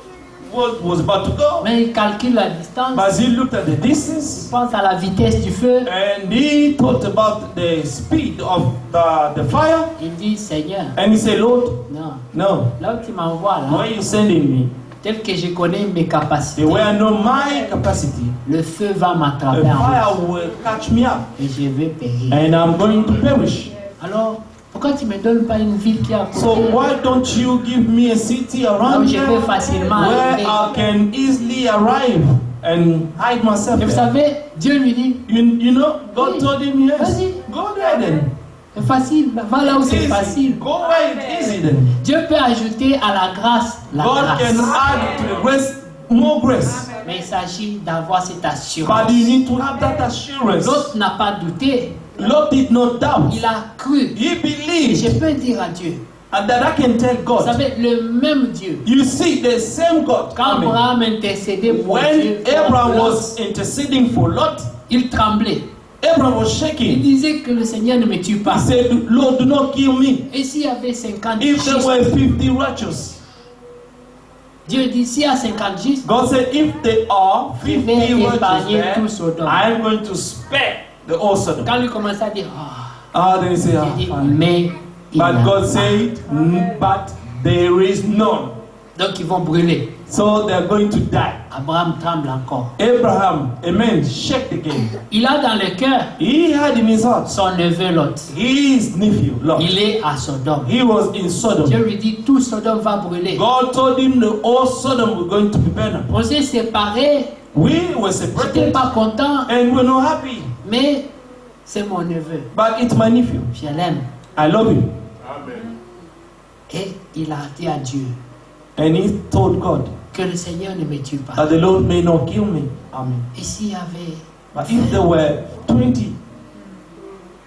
was about to go, mais il calcule la distance, but he looked at the il distance pense à la vitesse du feu. and he thought about the speed of the fire, Il dit, Seigneur, and he said, Lord, non, no, là où tu m'envoies where là, are you sending me? tel que je connais mes The capacités, way I know my capacity, le feu va the m'attraper en fire route will catch me up, et je vais périr. and I'm going to perish. Alors, pourquoi tu ne me donnes pas une ville qui est à So côté, why don't you give me a city là around où je here peux facilement where arriver? I can easily arrive and hide myself Et vous there? savez, Dieu lui dit, You know, God Oui. told him, yes, Vas-y. go there. there then. C'est facile. Va là où c'est Easy. facile. Go where it's easy then. Dieu peut ajouter à la grâce la God grâce. can add to the grace more grace. Mais il s'agit d'avoir cette But assurance. you need to have that assurance. L'autre n'a pas douté. Lot did not doubt. Il a cru. He Et believed. je peux dire à Dieu, And that I can tell vous God. savez, le même Dieu, You see, the same God. quand Amen. Abraham intercédait pour When Dieu, Abraham pour Lot, was interceding for Lot, il tremblait. Abraham was Il shaking. disait que le Seigneur ne me tue He pas. said, Lord, do not kill me. Et s'il y avait 50 If there justes, were 50 righteous, Dieu dit, s'il y a 50 justes, God said, if there are 50 vais righteous épargner there, tout Sodome. I'm going to spare the whole Sodom. quand il commençait à dire, Then he said, il dit, fine. mais il n'y a But God pas. said, but there is none. Donc ils vont brûler. So they're going to die. Abraham tremble encore. Abraham, amen, shake again. Il a dans le cœur He had in his heart son neveu Lot. his nephew, Lot. Il est à Sodome. He was in Sodom. Dieu lui dit, tout Sodome va brûler. God told him the whole Sodom was going to be burned up. On s'est séparés. We were J'étais separated pas content, and we're not happy. mais c'est mon neveu. But it's my nephew. Je l'aime. I love him. Et il a dit à Dieu And he told God que le Seigneur ne me tue pas. that the Lord may not kill me. Amen. Et s'il y avait, But if there were 20,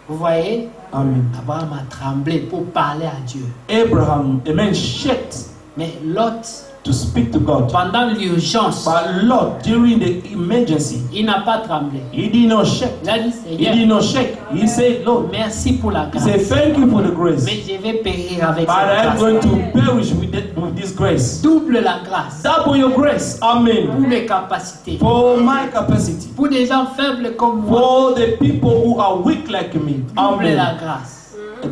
vous voyez, amen. Abraham a tremblé pour parler à Dieu. Abraham, amen, shaked Mais Lot, to speak to God. pendant l'urgence, But Lot, during the emergency, il n'a pas tremblé. he did not shake. Il a dit, He Seigneur, did not shake. He said, Lord, merci pour la he grâce. said, thank you for the grace. Mais je vais périr avec But cette I'm grâce. going to perish with this grace. Double la grâce Double your grace. pour Amen. mes capacités. For my capacity. Pour des gens faibles comme moi, For the people who are weak like me. double la Amen. grâce.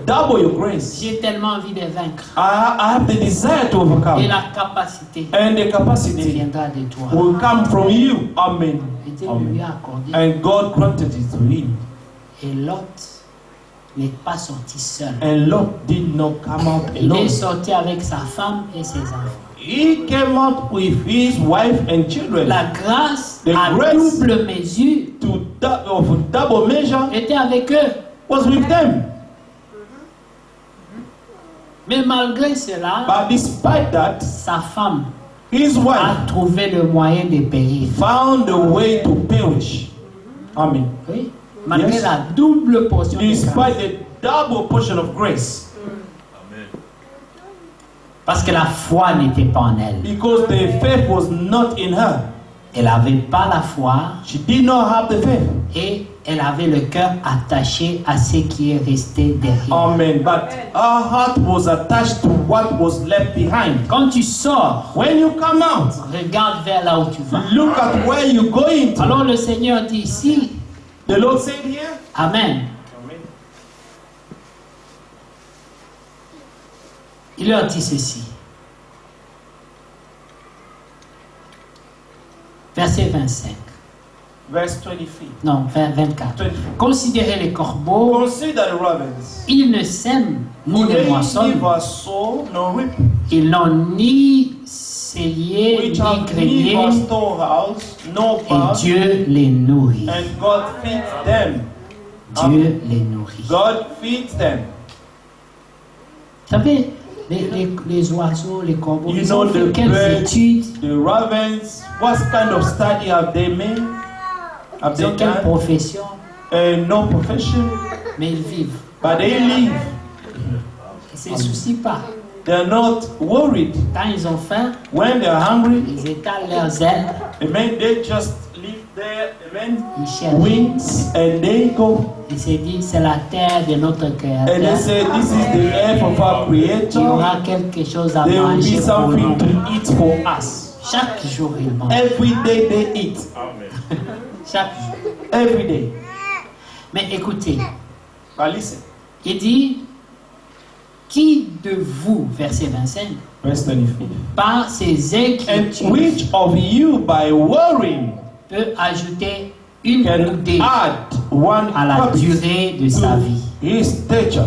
Double your grace. J'ai tellement envie de vaincre. I have the desire to Et overcome. la capacité And the capacity viendra de toi. will come from you. Amen. Et Dieu Amen. lui a accordé. And God granted it to him. Et Lot n'est pas sorti seul. And Lot did not come out Il alone. est sorti avec sa femme et ses enfants. He came out with his wife and children. La grâce The à grace double mesure Of double measure était avec eux. was with them. Mais malgré cela, But despite that, sa femme his a wife trouvé le moyen de périr. found a way to perish. Amen. Oui. Malgré Yes. la double portion de grâce. Despite the double portion of grace. Parce que la foi n'était pas en elle. Because the faith was not in her. Elle n'avait pas la foi She did not have the faith. et elle avait le cœur attaché à ce qui est resté derrière. Amen. But her heart was attached to what was left behind. Quand tu sors, When you come out, regarde vers là où tu vas. look at where you're going to. Alors le Seigneur dit ici, The Lord said here. Amen. Amen. Il leur dit ceci. Verset 25. Verse 25. Non, 24. 24. Considérez les corbeaux, Consider the ravens. ils ne sèment ni For ne they moissonnent, neither sow nor reap, ils n'ont ni cellier which ni have grenier, neither storehouse nor et barn, Dieu les nourrit. and God feeds them. Dieu les nourrit. God feeds them. Vous savez, les oiseaux, les corbeaux, You ils know ont fait the quelles birds, études, the ravens. What kind of study have they made? Have ils ont they quelle done? profession, No profession, mais ils vivent. but they live. Ils ne se soucient pas. They're not worried. Quand ils ont faim, When they're hungry, ils étalent leurs ailes, amen, they just live there, amen, ils cherchent. wings, and they go. Ils se disent, c'est la terre de notre And they Créateur. say, this is the earth of our Il y Creator. aura quelque chose à There will manger be pour nous. something to eat for us. Chaque jour, ils mangent. Every day they eat. Chaque jour. Every day. Mais écoutez, But listen, il dit, qui de vous, verset 25, verse 25. par ses And inquiétudes, which of you by worrying peut ajouter une can coudée add one à la cubit durée de sa vie? to his stature?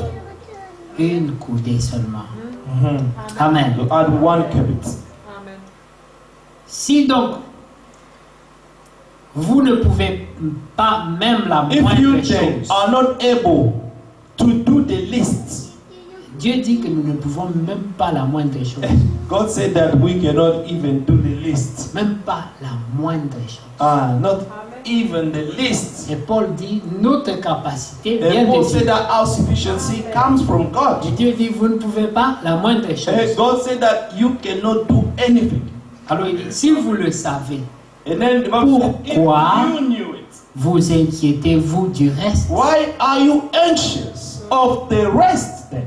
Une coudée seulement. Amen. To add one cubit. Si donc, vous ne pouvez pas même la If moindre you then chose are not able Dieu dit que nous ne pouvons même pas la moindre chose. God said that we cannot even do the least. Même pas la moindre chose. Not even the least. Et Paul dit, notre capacité vient And Paul de said Dieu. that our sufficiency comes from Et God. Dieu dit, vous ne pouvez pas la moindre And chose. God said that you cannot do anything. Alors il dit, si vous le savez, And then the Bible said, if Pourquoi? you knew it, vous inquiétez-vous du reste. why are you anxious of the rest then?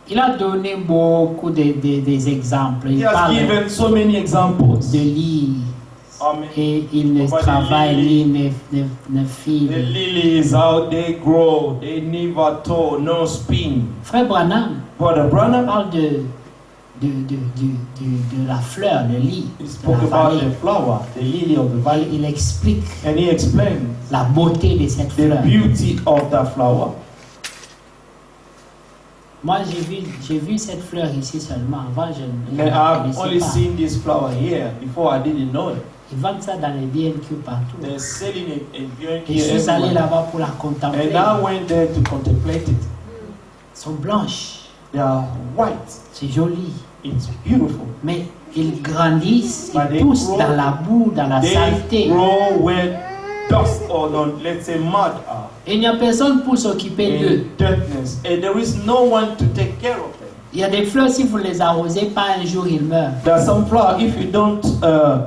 Il a donné beaucoup des exemples. Il He has parle given so many examples. de lits Amen. et il ne About the travaille lily. ni ne The file. lilies, how they grow, they never tow, no spin. Frère Branham Brother Branham, parle de la fleur, le lit, he de spoke la about vallée. the flower, the lily of the valley, Il explique and he explained la beauté de cette the fleur. beauty of that flower. Moi, j'ai vu cette fleur ici seulement. Avant, je ne And la I've only connaissais pas. seen this flower here. Before I didn't know it. Ils vendent ça dans les BNQ partout. They're selling it and viewing Et je here suis allé everywhere. là-bas pour la contempler. And I went there to contemplate it. Elles sont blanches. They are white. C'est joli. It's beautiful. Mais ils grandissent, But ils they poussent grow- dans la boue, dans la They saleté. grow where dust or let's say mud are. Et il n'y a personne pour s'occuper d'eux. In darkness. And there is no one to take care of them. Il y a des fleurs, si vous ne les arrosez pas, un jour ils meurent. There are some flowers, if you don't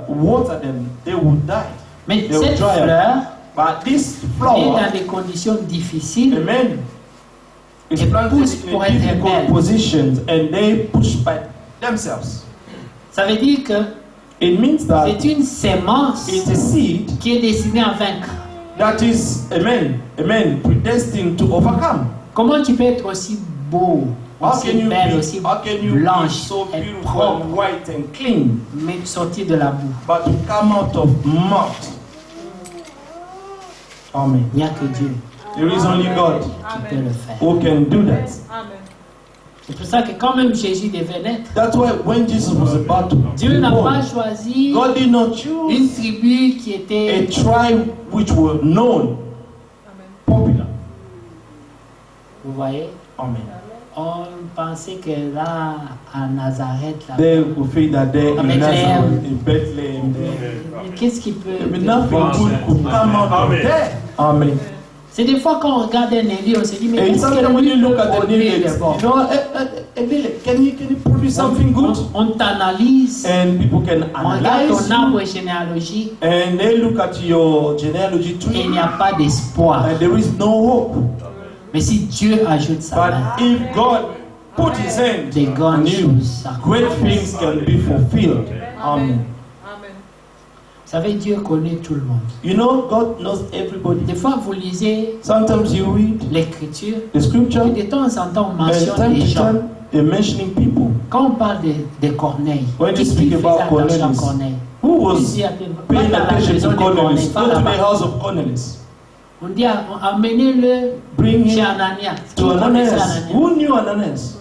water them, they will die. Mais They will cette dry up. fleur But this est flower, dans des conditions difficiles. amen, is They planted push in pour a être difficult belle. positions and they push by themselves. Ça veut dire que It means that c'est une sémence it's a seed qui est destinée à vaincre. that is, amen, predestined to overcome. Comment tu peux être aussi beau, How aussi can you belle, be, aussi how can you be blanche so et beautiful propre, and white and clean, mais sortir de la boue? but to come out of mud? Amen. Il n'y a que Dieu There is only God qui peut le faire. who can do that. C'est pour ça que quand même Jésus devait naître, That's why when Jesus was about to Dieu be n'a born, pas choisi God did not une choose tribu qui a était... tribe which were known, popular. Vous voyez, Amen. on pensait que là, à Nazareth, là, They would feel that they À in Bethlehem. Nazareth, in Bethlehem, mais qu'est-ce qui peut... but nothing good could come out of there. Amen. C'est des fois quand on regarde un élu, on se dit, mais And qu'est-ce sometimes que when you lui look peut at the produire lyrics, d'abord? you know, Emile, can you produce something good? On t'analyse, And people can on regarde analyze ton you, arbre généalogique and they look at your genealogy et tree, il n'y a pas d'espoir. and there is no hope. Mais si Dieu ajoute sa But main, if God put His hand des on grandes you, choses great s'accomplissent. things can be fulfilled. Amen. Vous savez, Dieu connaît tout le monde. You know, God knows everybody. Des fois, vous lisez Sometimes you read l'Écriture, the scripture, et de temps en temps, on and mentionne time des to gens. time they're mentioning people. Quand on parle de Corneille, When they qui speak faisait about attention à Cornelius, Corneille? Who On was dit, va paying dans la attention maison to de Corneille, Cornelius? va Go to the là-bas. house of Cornelius. On dit, amenez-le Bring chez him Ananias. Qui to connaissait Ananias. Ananias? Who knew Ananias?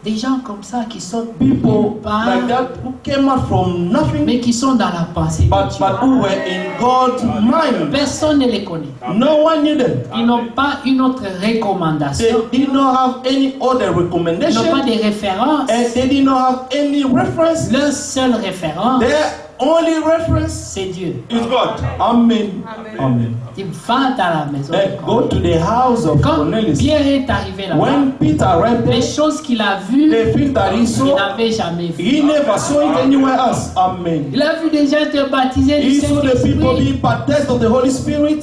Des gens comme ça qui sont People pas, like that who came out from nothing, mais qui sont dans la pensée de but Dieu. who were in God's mind. Personne ne les connaît. No one knew them. Ils n'ont pas une autre They recommandation. did not have any other Ils n'ont pas recommendation, de référence. and they did not have any reference. Leur seule référence, Their only reference c'est Dieu. is God. Amen. Amen. Il va dans la maison de And go Corneille. to the house of Quand Cornelius. Pierre est arrivé là-bas, When Peter arrived les there, choses qu'il a vues, the thing that he il saw, n'avait jamais vues. he never saw it anywhere else. Amen. Il a vu des gens être baptisés du He saw the people Saint-Esprit being baptized of the Holy Spirit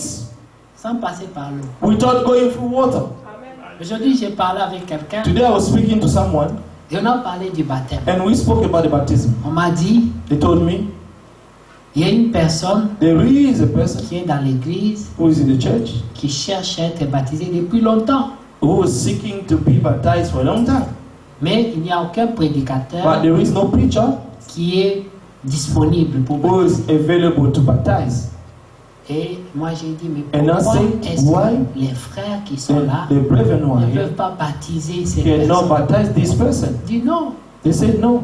sans passer par l'eau. without going through water. Aujourd'hui, j'ai parlé avec quelqu'un Today I was speaking to someone et on a parlé du baptême. and we spoke about the baptism. On m'a dit, They told me il y a une personne there is a person qui est dans l'église who is in the church qui cherche à être baptisé depuis longtemps. who is seeking to be baptized for a long time. Mais il n'y a aucun But prédicateur there is no preacher qui est disponible pour who baptiser. is available to baptize. Et moi j'ai dit, mais And I pourquoi said, est-ce why? que les frères qui sont là The brethren who are ne here peuvent pas baptiser ces cannot personnes? baptize this person. Il dit non, They said no.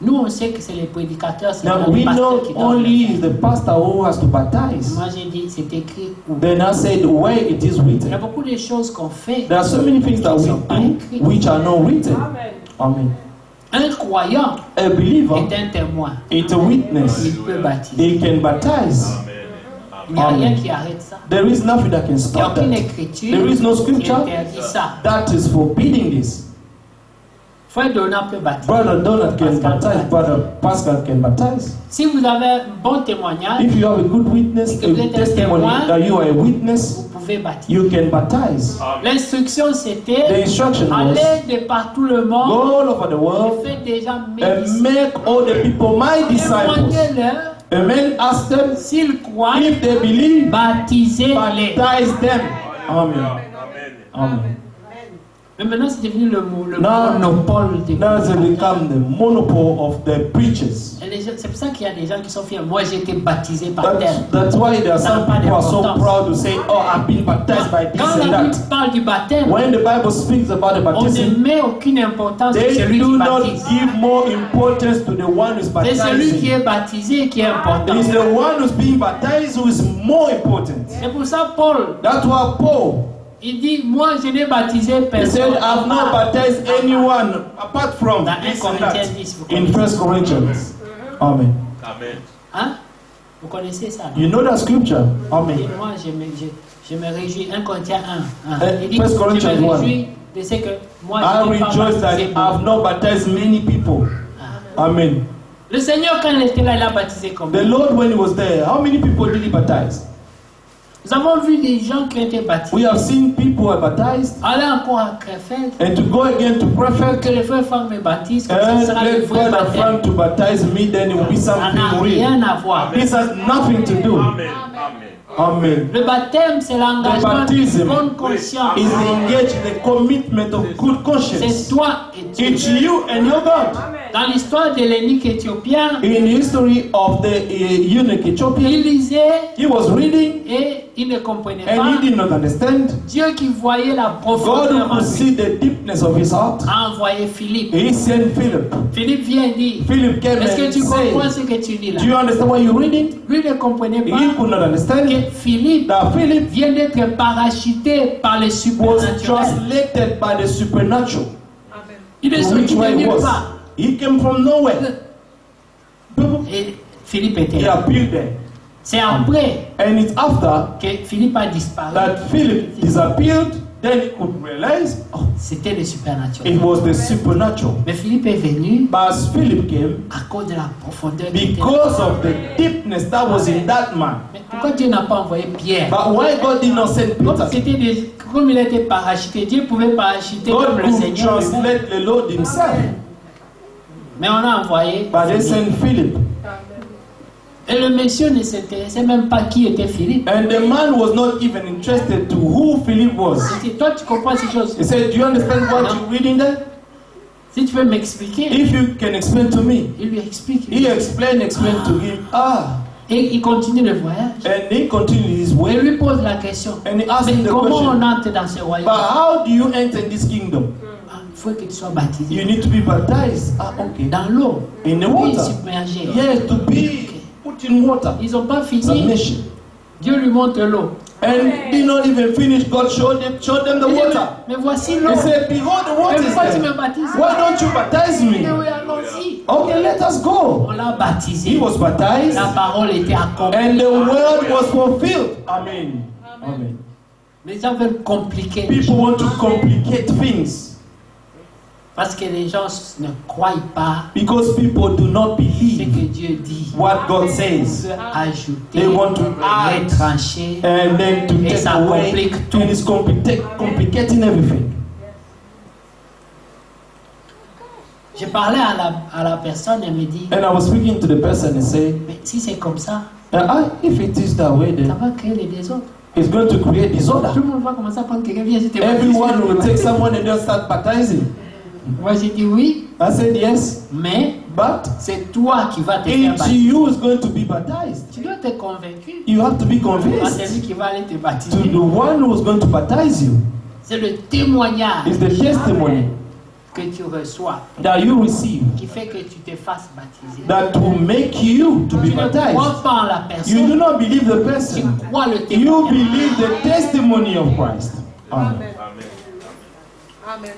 Nous, on sait que c'est les prédicateurs, c'est Now les we pasteurs know qui doivent le only faire. is the pastor who has to baptize. Moi, j'ai dit, c'est écrit où? Then I said, where it is Il y a written. beaucoup de choses qu'on fait. There are so many things that we do which are not written. Amen. Un croyant A believer est un témoin. is a witness. Il peut baptiser. He can baptize. Il n'y a rien Amen. qui arrête ça. There is nothing that can Il n'y a stop aucune that. écriture There is no qui scripture interdit ça. that is forbidding this. Frère Donat peut baptiser. Brother Donald can Pascal baptize. Brother Pascal can baptize. Si vous avez un bon témoignage, If you have a good witness, a testimony that you are a witness, vous pouvez baptiser. you can baptize. L'instruction The c'était instruction was aller de partout le go monde all over the et world faire des gens and médicins. make all the people my disciples. Témoignez-leur, And then ask them s'ils croient, if they believe, baptisez-les. baptize them. Amen. Amen. Mais maintenant, c'est devenu le Now, monopole des now it's prédicateurs. become the monopole of the preachers. Et les gens- c'est pour ça qu'il y a des gens qui sont fiers. Moi, j'ai été baptisé par tel. That's why there are Ça n'a some pas people are so d'importance. proud to say, oh, I've been baptized by this Quand and la Bible that. parle du baptême, When the Bible speaks about the on ne baptism, met aucune importance sur they celui do qui not baptise. give more importance to the one who's C'est celui qui baptizing. est baptisé qui est important. It is the one who's being baptized who is more important. C'est pour ça Paul, That's why Paul, il dit, moi je n'ai baptisé he personne. said, I've not baptized anyone apart from Dans 1 this and Corinthiens that. 10, vous In connaissez. 1 Corinthians. Amen. Hein? Vous connaissez ça? non? You know that scripture? Et Amen. moi je me réjouis. 1 Corinthiens 1. Eh, Il dit, 1 je Corinthians me 1. réjouis de ce que moi I je n'ai pas rejoice that baptisé I've beaucoup. not baptized many people. Amen. Le Seigneur quand il était là, il a baptisé The combien? Lord, when he was there, how many people did he baptize? Nous avons vu des gens qui ont été baptisés. We have seen people who are baptized, Aller encore à Krefeld, and to go again to Prophet, que le frère Franck me baptise, comme ça and sera le let vrai Brother baptême. Frank to baptize me, then it will be Ça n'a something rien real. à voir. This has nothing to do. Amen. Le baptême, c'est l'engagement de baptism bonne conscience. Is engaged in the commitment of good C'est conscience. toi et Dieu. It's you and your God. Dans l'histoire de l'eunuque éthiopien, In the history of the eunuch Ethiopian, il lisait he was reading et il ne comprenait and pas. he did not understand. Dieu qui voyait la God profondeur who en could lui see the deepness of his heart, a envoyé Philippe. he sent Philip. Philippe vient et dit, Philip came est-ce que and tu comprends said, ce que tu lis là? do you understand what you're reading? Lui ne comprenait He pas could not understand que Philippe that Philip vient d'être parachuté par le was supernaturel. translated by the supernatural. Il est To which sorti de way he nulle was. part. He came from nowhere. Et Philippe était He là. appeared there. C'est après And it's after que Philippe a disparu. that Philip disappeared, then he could realize oh, C'était le supernaturel. it was the supernatural. Mais Philippe est venu But as Philip came, à cause de la profondeur qui était là. because of the deepness that was in that man. Mais pourquoi Dieu n'a pas envoyé Pierre? But why God did not send Comme, Peter? comme il était parachuté, Dieu pouvait parachuter God comme le could Seigneur. translate the Lord himself. Mais on a envoyé. But they sent Philip. Et le monsieur ne s'intéressait même pas qui était Philippe. And the man was not even interested to who Philip was. Il dit, toi tu comprends ces choses. He said, do you understand what you're reading there? Si tu veux m'expliquer, If you can explain to me. il lui explique. He explained to him. Et il continue le voyage. And he continued his Et way. lui pose la question. And he asked Mais him the comment on question. entre dans ce royaume? But how do you enter this kingdom? Il faut que tu sois baptisé. You need to be baptized. Okay. Dans l'eau. In the Oui, water. submergé. Yes, to be put in water. Ils n'ont pas fini. Submission. Dieu lui montre l'eau. And did not even finish. God showed them the Il dit, water. mais voici l'eau. He said, behold, the Mais water is pourquoi tu me there. baptises? Why don't you baptize Il me? dit, oui, allons-y. Okay, let us go. On l'a baptisé. He was baptized. La parole était accomplie. And the word was fulfilled. Amen. Amen. Les gens veulent compliquer les People choses. want to complicate things Parce que les gens ne croient pas because people do not ce que believe Dieu dit. what God Ils says. veulent ajouter, They want to add retrancher. and then to Et take ça away, complique tout. and it's complicating everything. Je parlais à la personne, elle me dit, And I was speaking to the person and say, mais si c'est comme ça, if it is that way, ça then va créer les désordres. it's going to create Tout disorder. le monde va commencer à prendre quelqu'un, viens, je te Everyone will take baptise. someone and just start baptizing. Moi j'ai dit oui, I said yes, mais but c'est toi qui vas te faire it's baptiser. you who's going to be baptized. Tu dois être convaincu. You have to be Ah, convinced c'est lui qui va aller te to baptiser. the one who's going to baptize you. C'est le témoignage. It's the testimony. que tu reçois, that you receive, qui fait que tu te fasses baptiser. that will make you to be Tu ne crois baptized. pas en la You do personne, not believe the tu person. crois le You témoignage. believe the testimony of Christ. Amen. Amen.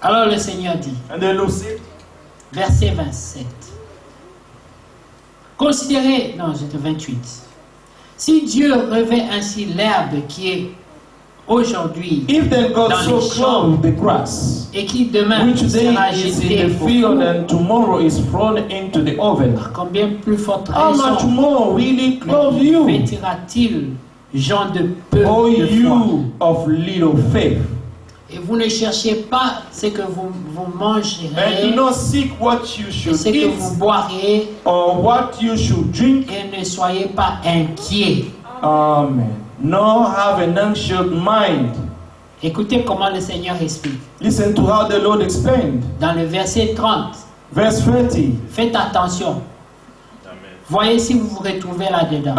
Alors le Seigneur dit, And the Lord said, verset 27. Considérez, non, c'était 28. Si Dieu revêt ainsi l'herbe qui est aujourd'hui if then God dans so les champs clothed the grass, et qui demain which today sera is jeté in the au field four, and tomorrow is thrown into the oven, par combien plus forte how much raison more will He clothe you, vêtira-t-il gens de peu O de foi? you of little faith? Et vous ne cherchez pas ce que vous And do mangerez, not seek what you et should ce que vous eat boirez, or what you should drink. et ne soyez pas inquiets. Amen. Nor have an anxious mind. Écoutez comment le Seigneur explique. Listen to how the Lord explained. Dans le verset 30, Verse 30. faites attention. Voyez si vous vous retrouvez là-dedans.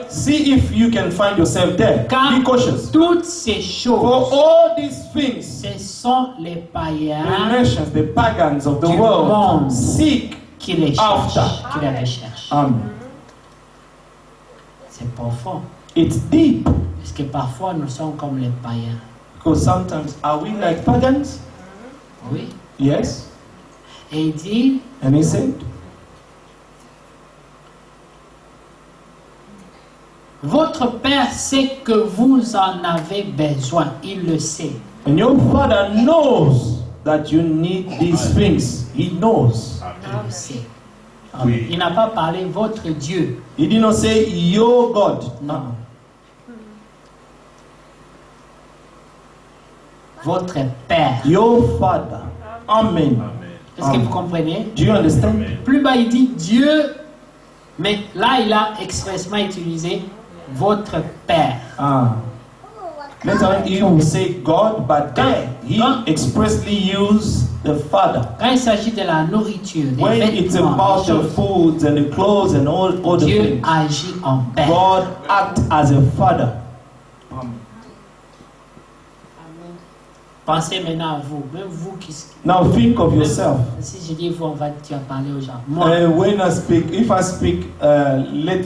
See if you can find yourself there. Car Be cautious. toutes ces For choses, all these things, ce sont les the païens nations, the pagans of the Du world, monde. seek. qui les After. cherchent. Qui les recherchent. Amen. C'est profond. It's deep. Parce que parfois nous sommes comme les païens. Because sometimes, are we like pagans? Oui. Yes. Et il dit, And he said, votre Père sait que vous en avez besoin. Il le sait. and your Father knows that you need these things. He knows. Il le sait. Il n'a pas parlé votre Dieu. He did not say your God. Non. Votre Père. Your Father. Amen. Est-ce que vous comprenez? Do you understand? Plus bas, il dit Dieu, mais là, il a expressement utilisé votre Père. Later on, he will say God, but there he expressly used the Father. Quand il s'agit de la nourriture, des When it's vêtements, about des the choses, foods and the clothes and all the Dieu things, agit en Père. God acts as a Father. Pensez maintenant à vous, même vous qui... Now think of yourself. Si je dis vous, tu vas parler aux gens. Moi, When I speak, if I speak,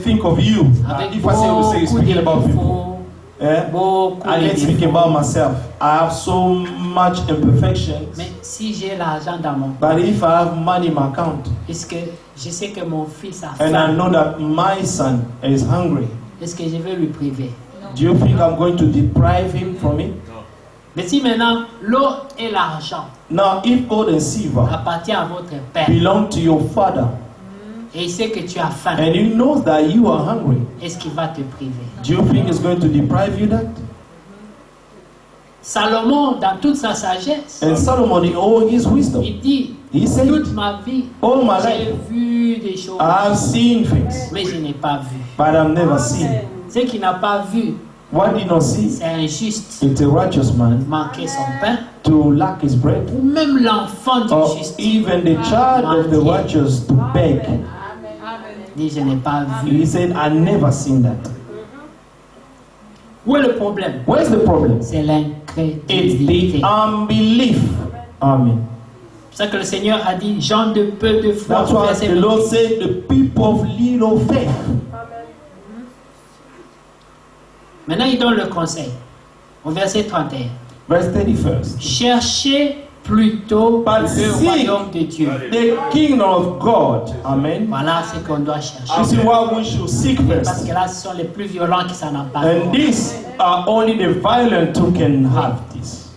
think of you. avec If I say to say beaucoup speaking de about people, défauts, beaucoup I de let's speak défauts. about myself. I have so much imperfections. Mais si j'ai l'argent dans mon But if I have money in my account, est-ce que je sais que mon fils a and I faim, know that my son is hungry, est-ce que je vais lui priver? do you think I'm going to deprive him from it? Mais si maintenant l'eau et l'argent Now, if gold and silver appartiennent à votre Père, belong to your father, et il sait que tu as faim, and he knows that you are hungry, est-ce qu'il va te priver? do you think he's going to deprive you that? Salomon, dans toute sa sagesse, And Solomon, in all his wisdom, il dit, he said, toute ma vie, all my j'ai life, vu des choses, I have seen things, mais je n'ai pas vu. but I've never seen. Ce qu'il n'a pas vu, What did not see? c'est injuste. It's a righteous man Manquer son pain, to lack his bread, ou même l'enfant du or juste even the child of the righteous to beg. dit, je n'ai pas vu. He said, I never seen that. Où est le problème? Where's the problem? C'est It's l'incrédulité. the unbelief. Amen. C'est ça que le Seigneur a dit, gens de peu de foi. That's why verset the Lord 28. said, the people of little faith. Maintenant, il donne le conseil. Au verset 31. Verse 31st. Cherchez plutôt But le seek royaume de Dieu. the kingdom of God. Amen. Voilà ce qu'on doit chercher. This is what we should seek Parce first. que là, ce sont les plus violents qui s'en And emparent. these are only the violent who can have this.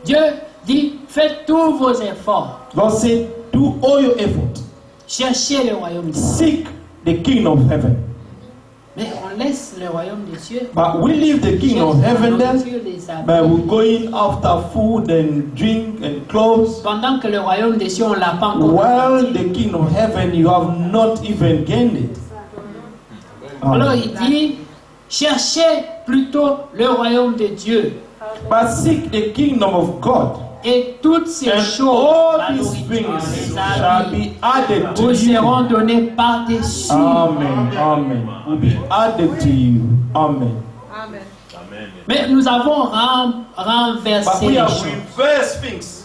Dieu dit, faites tous vos efforts. God said, do all your effort. Cherchez le royaume de Dieu. Seek the kingdom of heaven. Mais on laisse le royaume de Dieu. But we leave the kingdom of heaven there. Les habits. But we're going after food and drink and clothes. Pendant que le royaume des cieux, on ne l'a pas encore While compris. the kingdom of heaven, you have not even gained it. Alors il dit, cherchez plutôt le royaume de Dieu. But seek the kingdom of God. Et toutes ces And choses, all la these nourriture, things les shall habits, be added to vous you. seront donnés par-dessus. Amen. Amen. Will be added to you. Amen. Amen. Amen. Mais nous avons But renversé we les have choses. reversed things.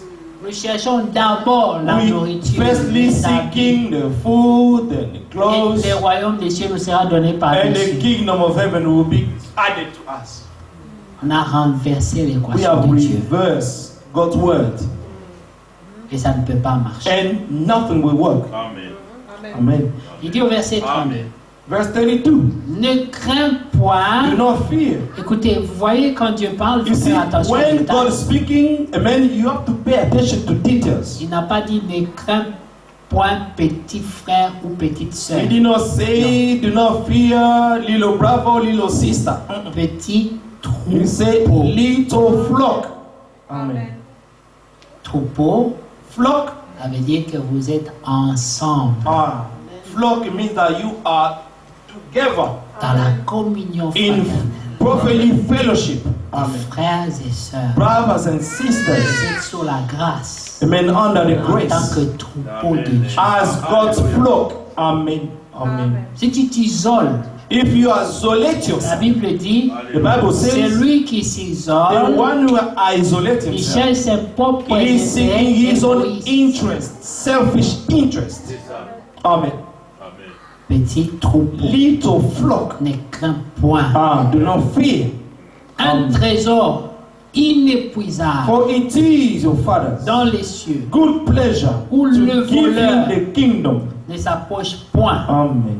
Nous cherchons d'abord la We nourriture, firstly les habits, seeking the food and the et clothes, le royaume des cieux nous sera donné and the par-dessus. kingdom of heaven will be added to us. On a renversé We l'équation have de Dieu reversed God's word, et ça ne peut pas marcher. and nothing will work. Amen. Amen. Il dit au verset 32, Verse 32. ne crains Do point. not fear. Écoutez, vous voyez quand Dieu parle, il You faut see, faire attention aux when God détails. is speaking, amen, you have to pay attention to details. Il n'a pas dit ne crains point petit frère ou petite sœur. He did not say, do not fear, little brother, little sister. Petit He said, troupeau. little flock. Amen. Troupeau, Flock. ça veut dire que vous êtes ensemble Flock means that you are together dans la communion in fraternelle. brotherly fellowship. Les Amen. frères et sœurs, Brothers and vous sisters. êtes sous la grâce Amen. Under the en tant grace. que troupeau de Dieu. As God's flock. Amen. Amen. Si tu t'isoles, If you isolate la yourself, Bible dit, the Bible c'est says, lui qui the s'isole, one who isolates il himself, cherche ses propres he is seeking intérêts his own égoïstes. interest, selfish interest. Amen. Petit troupeau, Little flock. ne crains point. Do not fear, Un trésor inépuisable for it is your Father's dans les cieux good pleasure Où to le give voleur you the kingdom. ne s'approche point Amen.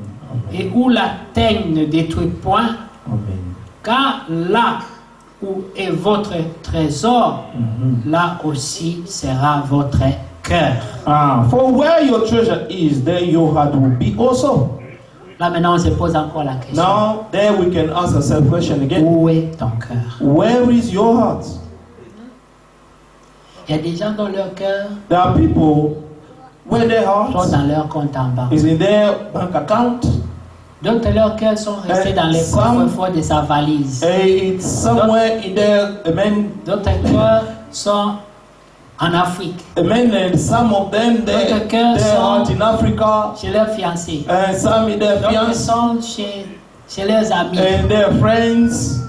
et où la teigne ne détruit point, Amen. car là où est votre trésor, là aussi sera votre cœur. For where your treasure is, there your heart will be also. Là maintenant on se pose encore la question. Now, there we can ask ourselves a question again. Où est ton cœur? Where is your heart? Il y a des gens dans leur cœur There are people where their sont heart dans leur compte en banque. is in their bank account. D'autres leurs cœurs sont restés dans les coffres forts de sa valise. And it's somewhere in their, amen, D'autres cœurs sont en Afrique, amen, and some of them, their heart in Africa, chez leurs fiancés. and some in their D'autres fiancés, sont chez leurs amis. and their friends.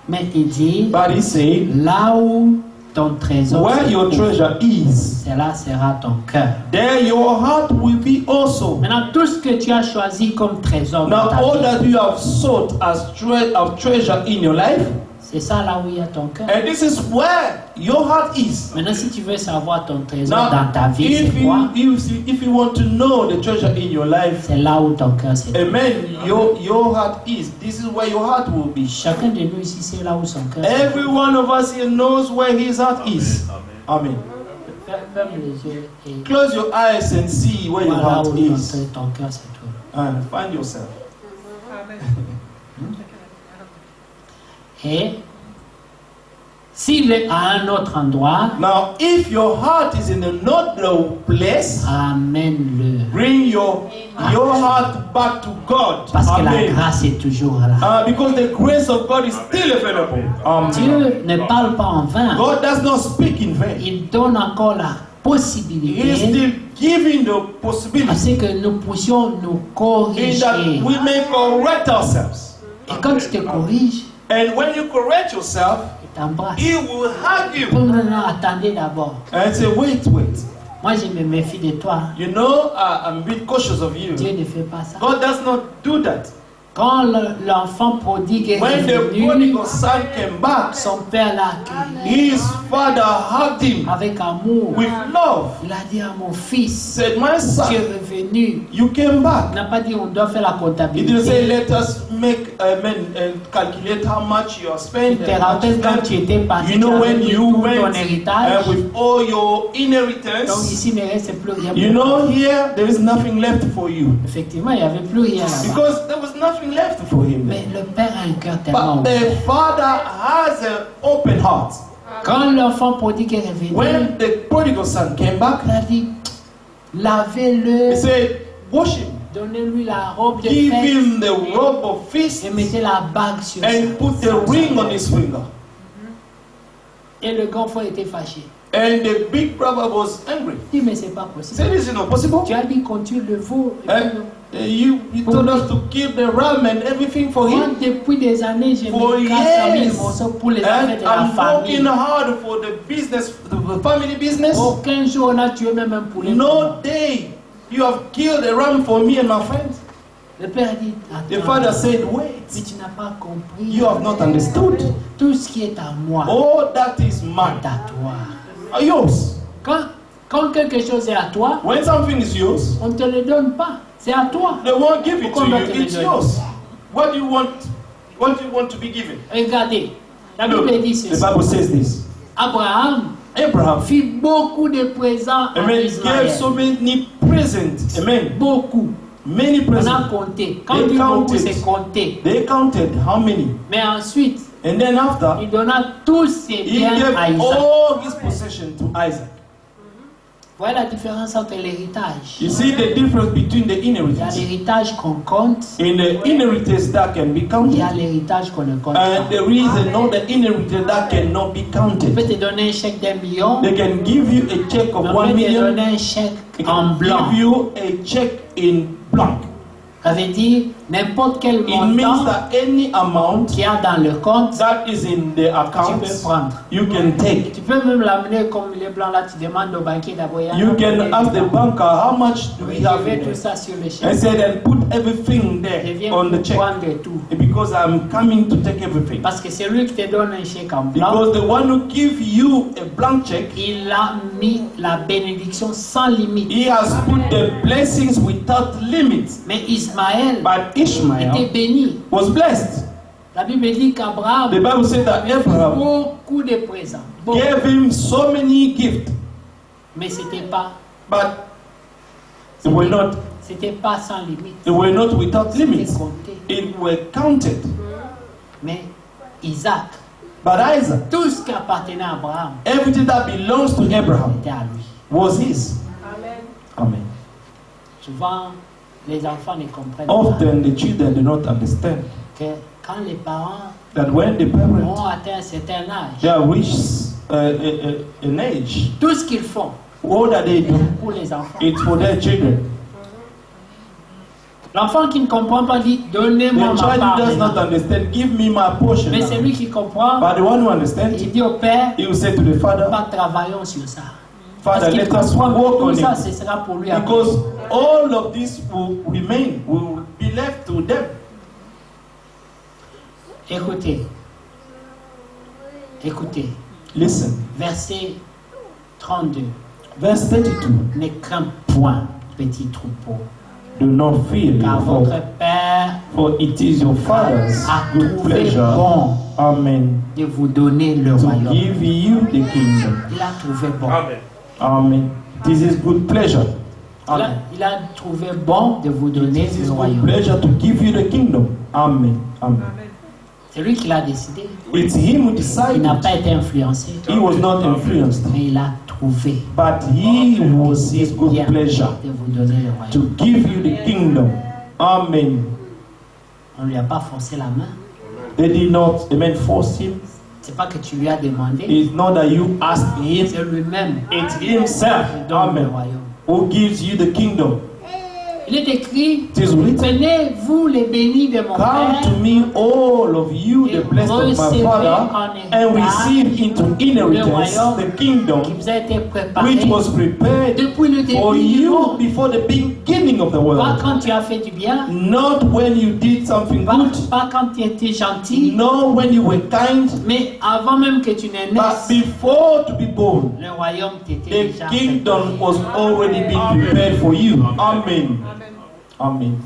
Mais il dit, But he said, là où ton trésor where se your trouve, treasure is, cela sera ton cœur. there your heart will be also. Maintenant, tout ce que tu as choisi comme trésor dans Now, ta all vie, that you have sought as treasure in your life, c'est ça là où il y a ton cœur. and this is where your heart is. Maintenant, si tu veux savoir ton trésor Now, dans ta vie, c'est quoi? if you want to know the treasure in your life, C'est là où ton cœur se trouve. amen, your heart is. This is where your heart will be. Chacun de nous ici, c'est là où son cœur se Every one of us here knows where his heart is. Amen. trouve. Ferme les yeux et Close your eyes and see where your voilà heart où is. ton cœur se trouve. And find yourself. Et s'il est à un autre endroit, Now, if your heart is in another place, amène-le. bring your heart back to God. Parce que la Amen. grâce est toujours là. Because the grace of God is still available. Amen. Dieu ne parle pas en vain. God does not speak in vain. Il donne encore la He is possibilité still giving the à possibility ce que nous puissions nous in corriger. that we may correct ourselves. Et quand tu te corriges, And when you correct yourself, il t'embrasse. He will hug you Non, non, non, attendez d'abord. and say, wait. Moi, je me méfie de toi. You know, I'm a bit cautious of you. Dieu ne fait pas ça. God does not do that. Quand l'enfant prodigue est When the revenu, prodigal son came back, son père l'a accueilli his father hugged him avec amour. with love. Il a dit à mon fils, Said, my tu es son, revenu. you came Il back. n'a pas dit on doit faire la He didn't say, comptabilité. let us make and calculate how much you are Tu spending. te rappelles quand tu étais parti, You know, tu avais when mis you tout went ton héritage. with all your Donc inheritance, ici, il ne reste plus rien. you pour toi. know, here there is nothing left for you. Effectivement, il n'y avait plus rien là-bas. Because there was nothing left for him. Mais le père a un cœur tellement But ouvert. the father has an open heart. Quand l'enfant prodigue est revenu, When the prodigal son came back, il a dit, he lavez-le, said, wash him. donnez-lui la robe de Give fête him the robe of feast et mettez la bague sur and put the ring on his finger. Et le grand frère était fâché. And the big brother was angry. Il dit, mais c'est pas He possible. said, this is not possible. Tu as dit qu'on tue le veau. You told us to kill the ram and everything for Moi, him. depuis des années, j'ai For mis 400 000 years. morceaux pour les affaires And de la I'm working famille. hard for the business, the family business. Aucun jour on a tué même un poulet. No day you have killed a ram for me and my friends. Le père dit, The attends, father said, mais wait, tu n'as pas compris. you have not understood. Tout ce qui est à moi All that is est mine à toi. are yours. Quand quelque chose est à toi, When something is yours, on ne te le donne pas. C'est à toi. they won't give it to Pourquoi on you. doit te le It's donner? yours. What do you want? What do you want to be given? Regardez, la Look, Bible dit the ceci. Bible says this. Abraham Abraham, fit beaucoup de présents à amen, Ismaël. gave so many presents. Amen. Beaucoup. Many On a presents. compté. Quand They on dit beaucoup, counted. c'est compté. They counted how many. Mais ensuite, And then after, il donna tous ses he biens gave à Isaac. all his possession to Isaac. Voilà la différence entre l'héritage. You see the difference between the Il y a inheritance. l'héritage qu'on compte, In the inheritance that can be il y counted, a l'héritage qu'on ne compte pas. and there is another inheritance that cannot be Je peux counted. te donner un chèque d'1 million, They can give you a check of je 1 peux te million. donner un chèque They en can blanc. give you a check in blank. Ça veut dire n'importe quel It means montant that any amount qu'il y a dans le compte, that is in the tu account, peux prendre. you can take. Tu peux même l'amener comme il est blanc là, tu demandes au banquier d'abord. You can ask the banker, how much do we have Je vais in tout it? ça sur le I chèque. said, and put everything Je there viens on the pour check. prendre tout. Because I'm coming to take everything. Parce que c'est lui qui te donne un chèque en blanc. Because the one who gives you a blank check, Il a mis la bénédiction sans limite. he has put the blessings without limits. Mais Ismaël But était Ishmael béni. was blessed. La Bible dit qu'Abraham The Bible said that avait Abraham beaucoup de présents. Beaucoup. gave him so many gifts, Mais c'était pas they pas sans limite. were not without C'était limits. compté. It were counted. Mais Isaac, But Isaac, tout ce qui appartenait à Abraham everything that belongs to Abraham était à lui. was his. Amen. Souvent, les enfants ne comprennent Often the children do not understand pas que quand les parents that when the ont parents atteint un certain âge, they have reached an age, tout ce qu'ils font all that they do, pour les enfants. it's for their children. L'enfant qui ne comprend pas dit donnez-moi The ma child part. does not maintenant. understand, give me my portion. Mais celui qui comprend, But the one who understands, il dit au père, he will say to the father, pas travaillons sur ça. Parce Father, qu'il let us comprend work que on tout ça, it. ce sera pour lui après. Because all of this will remain, will be left to them. Écoutez, écoutez, Listen, verset 32. verse 32. Ne crains point, petit troupeau, Do not fear, car for, votre Père for it is your Father's a good trouvé pleasure. bon Amen. de vous donner le To royaume. give you the kingdom. Il a trouvé bon. Amen. This is good pleasure. Amen. Il a trouvé bon de vous donner This is le good royaume. pleasure to give you the kingdom. Amen. Amen. C'est lui qui l'a décidé. It's him who Il decided. n'a pas été influencé, He was not influenced, mais il a trouvé but he was his good bien pleasure de vous donner le royaume. to give you the kingdom. Amen. On ne lui a pas forcé la main. They did not, amen, force him. C'est pas que tu lui as demandé, It's not that you asked him. c'est lui-même It's himself, qui donne le amen, royaume. who gives you the kingdom. Il est écrit, It is written, venez vous les bénis de mon come Père, to me, all of you, the blessed of my Father, and receive into inheritance the kingdom qui vous a été préparé which was prepared depuis le for début du you monde. before the beginning of the Pas world. quand tu as fait du bien, Not when you did something good, pas quand tu étais gentil, not when you were kind, mais avant même que tu ne but naisses, before to be born. le royaume t'était The déjà kingdom préparé. was already being prepared for you. Amen. Amen.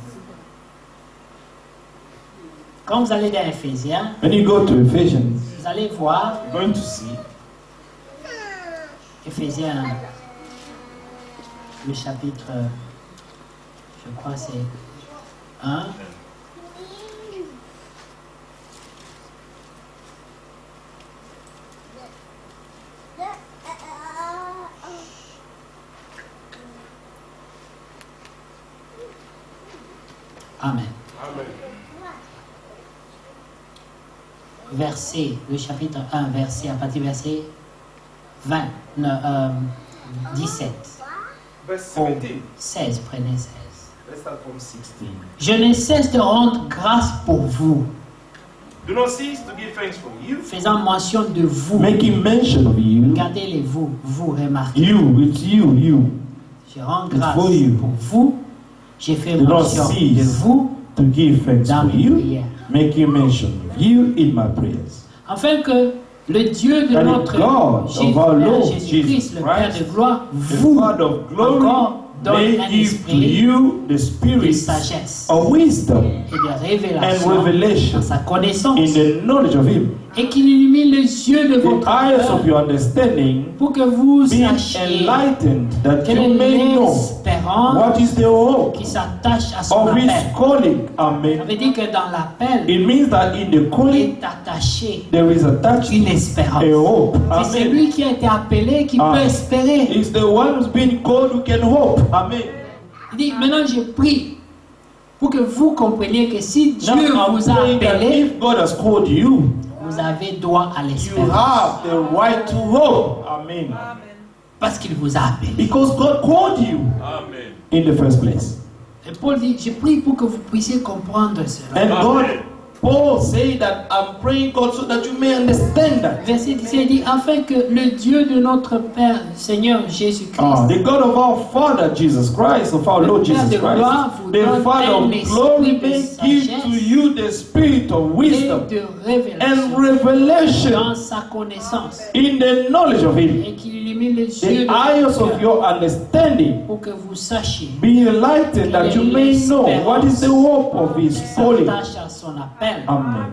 Quand vous allez dans Éphésiens, When you go to Ephesians, vous allez voir you're going to see Éphésiens, le chapitre, je crois c'est 1. Amen. Verset, le chapitre 1, verset, à partir du verset 17. Verse Au 17. 16, prenez 16. Let's start from 16. Je ne cesse de rendre grâce pour vous, Do not cease to give thanks for you, faisant mention de vous. Making mention of you. Regardez les vous, remarquez. You, it's you. Je rends It's grâce for you. pour vous. J'ai fait Do not mention de cease vous to give thanks dans for mes you. prières. Making mention of you in my prayers. Afin que le Dieu de That notre God of our Lord Jésus-Christ, Jesus le Père Christ, de gloire, The vous God of glory encore donne may un give to esprit you the de spirit sagesse of wisdom et de révélation and revelation dans sa connaissance, in the knowledge of Him. et qu'il illumine les yeux de The votre eyes of cœur your understanding pour que vous being sachiez enlightened, that quelle you may est know l'espérance what is the hope qui s'attache à son of His appel. calling. Ça Amen. veut dire que dans l'appel, It means that in the il calling est attaché there is attached une espérance. a hope. Et c'est Amen. lui qui a été appelé qui Ah. peut espérer. It's the one who's been called who can hope. Amen. Il dit, maintenant je prie pour que vous compreniez que si Now Dieu I'm vous a praying that appelé, if God has called you, vous avez droit à you l'espérance. have the right to hope. Amen. Parce qu'il vous a appelé. Because God called you in the first place. Et Paul dit, je prie pour que vous puissiez comprendre cela. And God, Paul say that I'm praying God so that you may understand that. Verset 17 dit, afin que le Dieu de notre Père, Seigneur Jésus-Christ, The God of our Father Jesus Christ, of our Le Lord Père Jesus de gloire Christ, vous the donne Father un of esprit glory de may give sagesse to you the spirit of et wisdom de and révélation revelation dans sa connaissance, in the knowledge of Him. et qu'il illumine les yeux The de eyes votre of cœur your understanding pour que vous sachiez be enlightened, that you may know what is the hope of His qui calling. s'attache à son appel. Amen.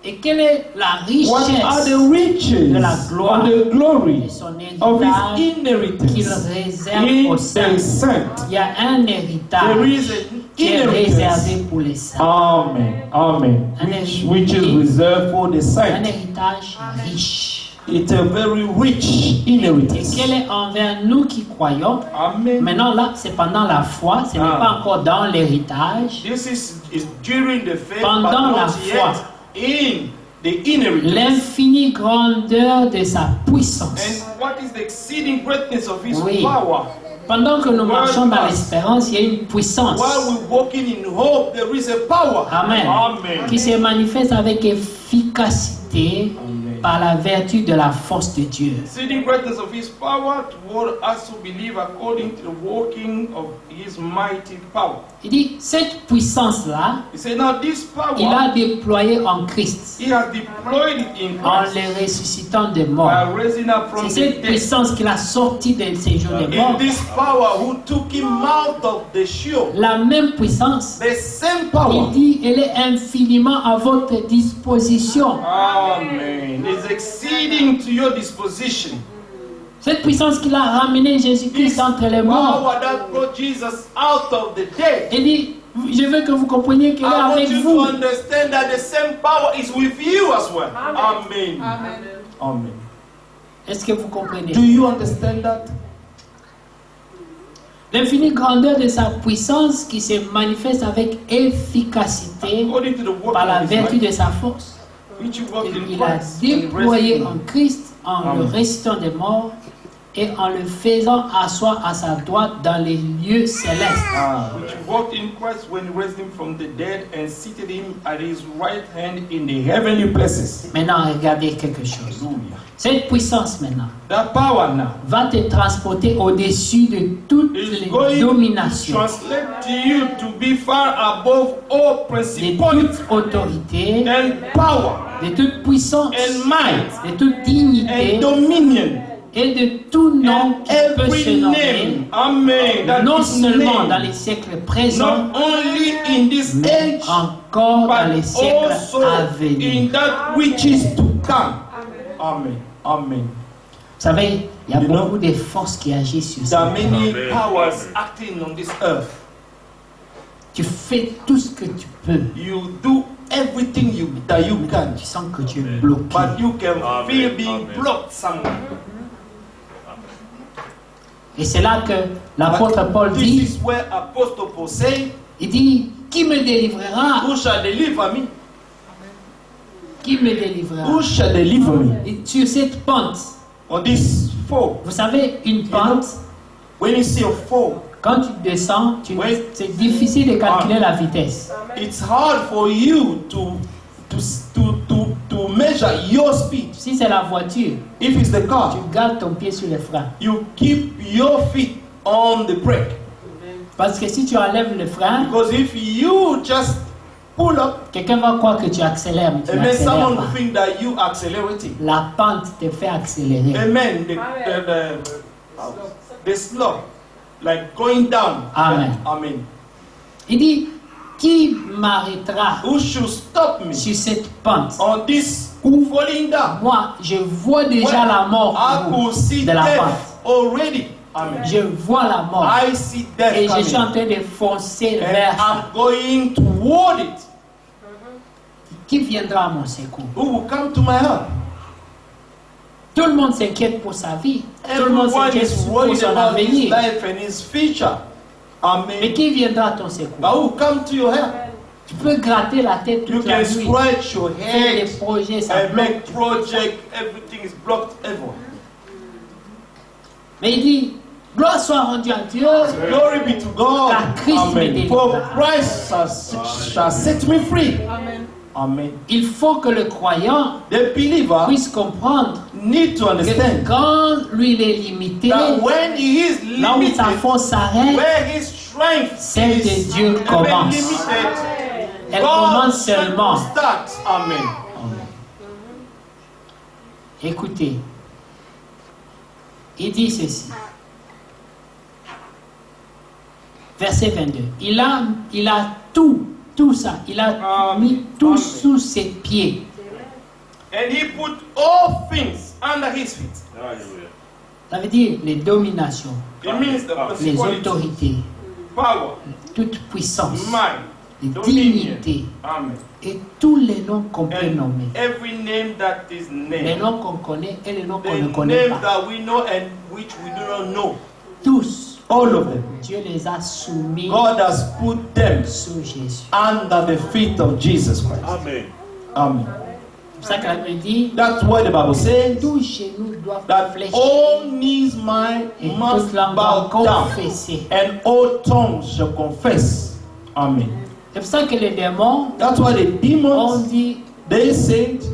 Et quelle est la What are richesse the riches de la gloire of the glory de son of héritage His qu'il inheritance réserve in aux the saints? saints? Il y a un There héritage is an qui est inheritance. réservé pour les saints. Amen. Amen. Which is reserved for the Un saints. héritage riche. It's a very rich Et inheritance. quel est envers nous qui croyons? Amen. Maintenant là, c'est pendant la foi, ce n'est pas encore dans l'héritage. This is during the faith, but Pendant la not foi. yet in the inheritance. L'infinie grandeur de sa puissance. And what is the exceeding greatness of His Oui. power? Pendant que nous marchons dans l'espérance, il y a une puissance. While we're walking in hope, there is a power. Amen. Amen. Qui se manifeste avec efficacité par la vertu de la force de Dieu. Exceeding greatness of His power toward us who believe according to the working of His mighty power. Il dit, cette puissance-là, He said, now this power, il a déployé en Christ, He has deployed it in en Christ le ressuscitant des by morts. raising up from C'est the cette dead. puissance qu'il a sorti de ces jours des morts. In this power who took Him out of the Sheol. La même puissance, The same il power. dit, elle est infiniment à votre disposition. Amen. Is exceeding to your disposition. Cette puissance qu'il a ramené Jésus-Christ entre les morts. Power that brought Jesus out of the dead. Il dit, je veux que vous compreniez qu'elle est I want avec you to vous. understand that the same power is with you as well. Amen. Amen. Amen. Est-ce que vous comprenez? Do you understand that? L'infinie grandeur de sa puissance qui se manifeste avec efficacité According to the work par la of His vertu might, de sa force. which you worked in Il a Christ, when you déployé rested en Christ en le Amen. ressuscitant des morts et en le faisant asseoir à sa droite dans les lieux célestes. which you walked in Christ when you raised Him from the dead and seated Him at His right hand in the heavenly places. Maintenant, regardez quelque chose. Hallelujah. Cette puissance maintenant That power now va te transporter au-dessus de toutes is les going to dominations, translate to you to be far above all de principality toute autorité, and power de toute puissance, and might de toute dignité and dominion et de tout nom and qui peut se every nommer, name. Amen. That non is seulement dans name, les siècles présents, not only in this mais age, encore dans les but siècles also à venir. in that which is to come. Amen. Amen. Vous savez, il y a You know, beaucoup de forces qui agissent sur There are ça. many powers acting on this earth. Tu fais tout ce que tu peux. You do everything that you can, Tu sens que tu es bloqué. but you can feel being blocked somewhere. Et c'est là que l'apôtre Paul This dit, is where Apostle Paul say, il dit, qui me délivrera? who shall deliver me? Qui me délivrera? Who shall deliver me? Et sur cette pente, On this fall, Vous savez, une pente, when you see a fall, quand tu descends, Oui. c'est difficile de calculer la vitesse. it's hard for you to measure your speed. Si c'est la voiture, If it's the car, tu gardes ton pied sur le frein. you keep your feet on the brake. Parce que si tu enlèves le frein, Because if you just pull up, quelqu'un va croire que tu accélères, mais tu and then n'accélères someone pas. will think that you accelerating. La pente te fait accélérer. Amen. The slope, like going down. Amen. Amen. Il dit, qui m'arrêtera Who should stop me sur cette pente? on this falling down? Moi, je vois déjà la mort I could see de la death pente. already. Amen. Je vois la mort. I see death Et je suis en coming. train de foncer And vers ça. I'm going toward it. Qui viendra à mon secours? Who will come to my help? Tout le monde s'inquiète pour sa vie. Tout le monde Everyone s'inquiète is pour worried son about his avenir. life and his future. Mais Amen. qui viendra à ton secours? But who will come to your help? Tu peux gratter la tête You toute la can nuit. scratch your Faire des head projets, ça and bloque. make project. Everything is blocked everywhere. Mais il dit, gloire soit rendue à Dieu. Glory be to God. Car Christ me Amen. délivre. For Christ shall set me free. Amen. Amen. Il faut que le croyant The believer puisse comprendre need to que understand quand lui il est limité, that when he is là où sa limited, force s'arrête, where his strength celle de is Dieu commence. limited, Elle God's commence strength seulement. starts. Amen. Écoutez, il dit ceci. Verset 22. Il a tout ça. Il a mis tout sous ses pieds. And he put all things under his feet. Ça veut dire les dominations, It means the les principality, autorités, power, toute puissance, might, les dominion. dignités Amen. et tous les noms qu'on peut And nommer. every name that is Les named. noms qu'on connaît et les noms qu'on The ne connaît names pas. that we know and which we do not know. Tous, All of them. Dieu les a soumis God has put them sous Jésus. under the feet of Jesus Christ. Amen. Amen. C'est pour ça que la Bible dit, That's why the Bible says tous genoux doivent that fléchir all knees et must toute langue doit bow down confesser. and all tongues shall confess. Amen. C'est pour ça que les démons That's why the ont demons, dit, they said,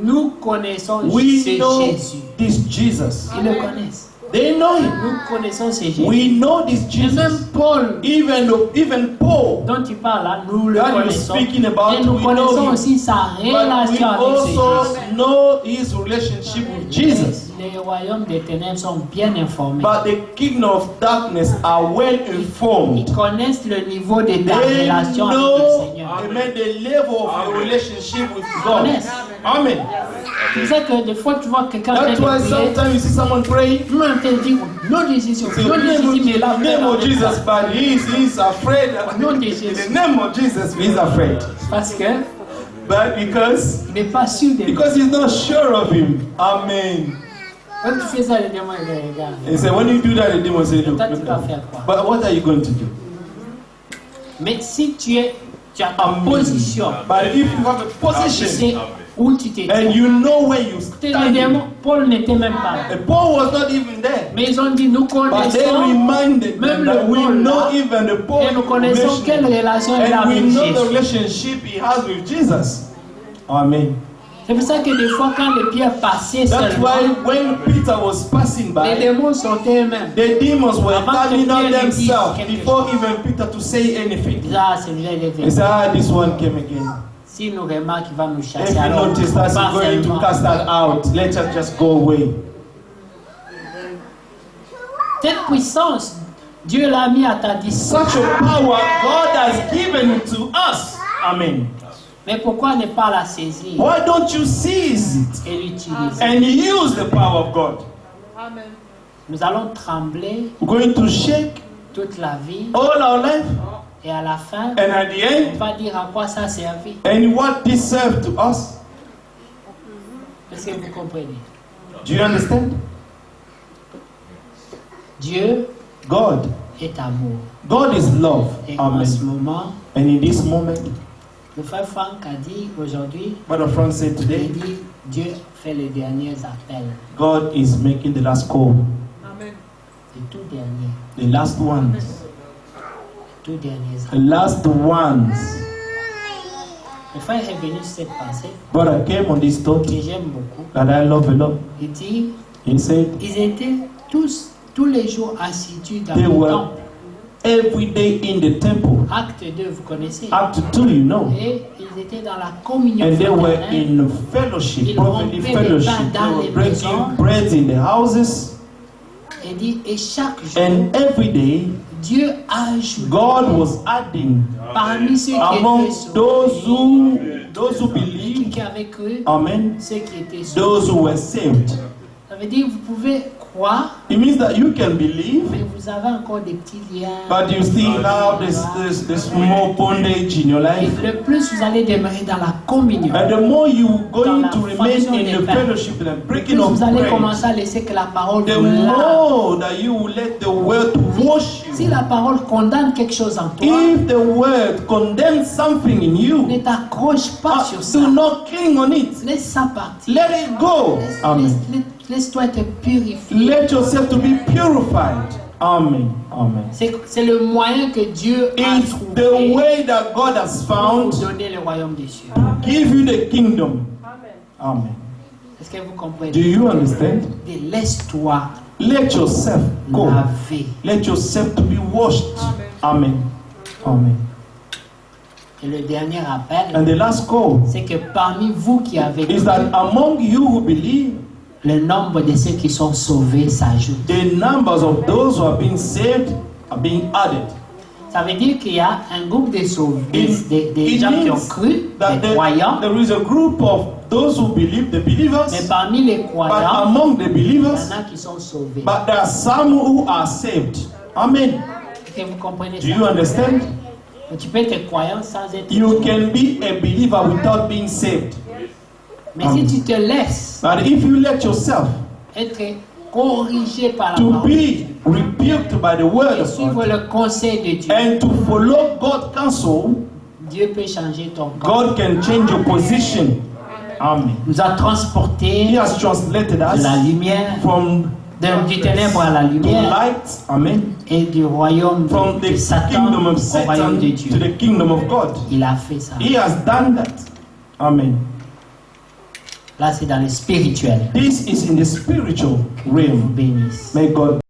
nous connaissons we ce know Jésus. this Jesus. Ils le connaissent. They know him. Nous connaissons ce Jésus. We know this Et même Jesus. Paul, Even Paul, dont tu parles là, nous le that you're connaissons. speaking about, Et nous we know connaissons him. aussi sa But we relation avec ce also Jésus. know his relationship with Jesus. Les royaumes des ténèbres sont bien informés. But the kingdom of darkness are well informed. Ils connaissent le niveau de ta They relation avec le know, Seigneur. amen, the level of your relationship with God. Connaissent. Amen. C'est pour ça que des fois tu vois quelqu'un en train That's why de prier, sometimes you see someone praying. tout le monde te dit, non de Jésus, Say, non de Jésus, mais là, name of Jesus, but he's afraid. Non, In the name of Jesus, he's afraid. parce que But because il n'est pas sûr de lui. he's not sure of him. Amen. Quand tu fais ça, les démons ils le regardent. He said, when you do that, the demon say, look, Toi, tu look vas at me. faire quoi? But what are you going to do? Mais si tu as ta Amen. position, But if you have a tu position sais où tu t'es. and you know where you Les stand, démons, Paul n'était même pas là. and Paul was not even there. Mais ils ont dit, nous But they connaissons, reminded them même that le we Paul know là, even the Paul et nous connaissons quelle relationship, relation il a and we avec know the Jésus. relationship he has with Jesus. Amen. C'est pour ça que des fois, quand les pierres passaient That's seulement, why when Peter was passing les by, démons sortaient eux-mêmes. the demons were Avant que coming Pierre on ne themselves dise quelque before even Peter to say anything. Ah, celui-là, il est They venu. said, ah, this one came again. Si nous remarquons qu'il va nous If chasser, you alors notice on that he's part going to seulement. cast that out, let us just go away. Cette puissance, Dieu l'a mis à ta disposition. Such a power God has given to us. Amen. Mais pourquoi ne pas la saisir Why don't you seize it et l'utiliser? and use the power of God? Amen. Nous allons trembler We're going to shake toute la vie all our life, et à la fin, and at the on end, va dire à quoi ça a servi. and what this served to us. Est-ce que vous comprenez? Do you understand? Dieu God. est amour. God is love. Et en ce Amen. moment, And in this moment, le frère Franck a dit aujourd'hui, Brother Frank said il today, dit Dieu fait les derniers appels. God is making the last call, Amen. Les tout derniers. the last ones, Tout derniers the appels. last ones. Le frère est venu sur cette pensée But I came on this thought que j'aime beaucoup. that I love a lot. Il dit, He said, ils étaient tous les jours assidus dans They le were- temple. every day in the temple. Acte 2, vous connaissez. Act 2, you know. Et ils étaient dans la communion And they were fraternelle. in fellowship, Ils brotherly rompaient les fellowship. pains They dans were les breaking maisons. bread in the houses. Et dit, et chaque jour, And every day, Dieu ajoute God was adding parmi ceux qui among étaient sauvés, those who ceux believe, qui avaient cru, amen, ceux qui étaient those sauvés. who were saved. Ça veut dire, vous pouvez croire, It means that you can believe, mais vous avez encore des petits liens. but you still have this small bondage in your Et life. le plus vous allez demeurer dans la communion, And the more you going Dans to la remain fonction in des the pains. fellowship and the le plus breaking of vous allez bread, commencer à laisser que la parole the vous lave. more that you will let the word wash Si you. la parole condamne quelque chose en toi, If the word condemns something in ne you, t'accroche pas sur ça. do not cling on it. Laisse ça partir. Let it go. Amen. Laisse-toi te purifier. Let yourself to be purified. Amen. Amen. C'est le moyen que Dieu a It's the trouvé way that God has pour found vous to donner le royaume des cieux. give you the kingdom. Amen. Est-ce que vous Do comprenez? you understand? Et laisse-toi Let yourself go. laver. Let yourself to be washed. Amen. Amen. Et le dernier appel, And the last call c'est que parmi vous qui avez is cru, that among you who believe, le nombre de ceux qui sont sauvés s'ajoute. the numbers of those who are being saved are being added. Ça veut dire qu'il y a un groupe de sauvés, des It gens qui ont means cru, that des croyants, there is a group of those who believe, the mais believers, parmi les but croyants, among the il y believers, en a qui sont sauvés. but there are some who are saved. Amen. Est-ce que vous comprenez Do you ça? understand? Tu peux être croyant sans être You sauvé. can be a believer without being saved. Mais si tu te laisses But if you let yourself être corrigé par la to parole be rebuked by the word et of suivre God le conseil de Dieu, and to follow God's counsel, Dieu peut changer ton corps. God can change your position. Amen. Nous a transportés He has translated de la us lumière, from du ténèbre à la to lumière light, amen, et du royaume from de the Satan kingdom of au royaume Satan de to Dieu. the kingdom of God. Il a fait ça. He has done that. Amen. Là, c'est dans le spirituel. This is in the spiritual Dieu vous realm. bénisse. May God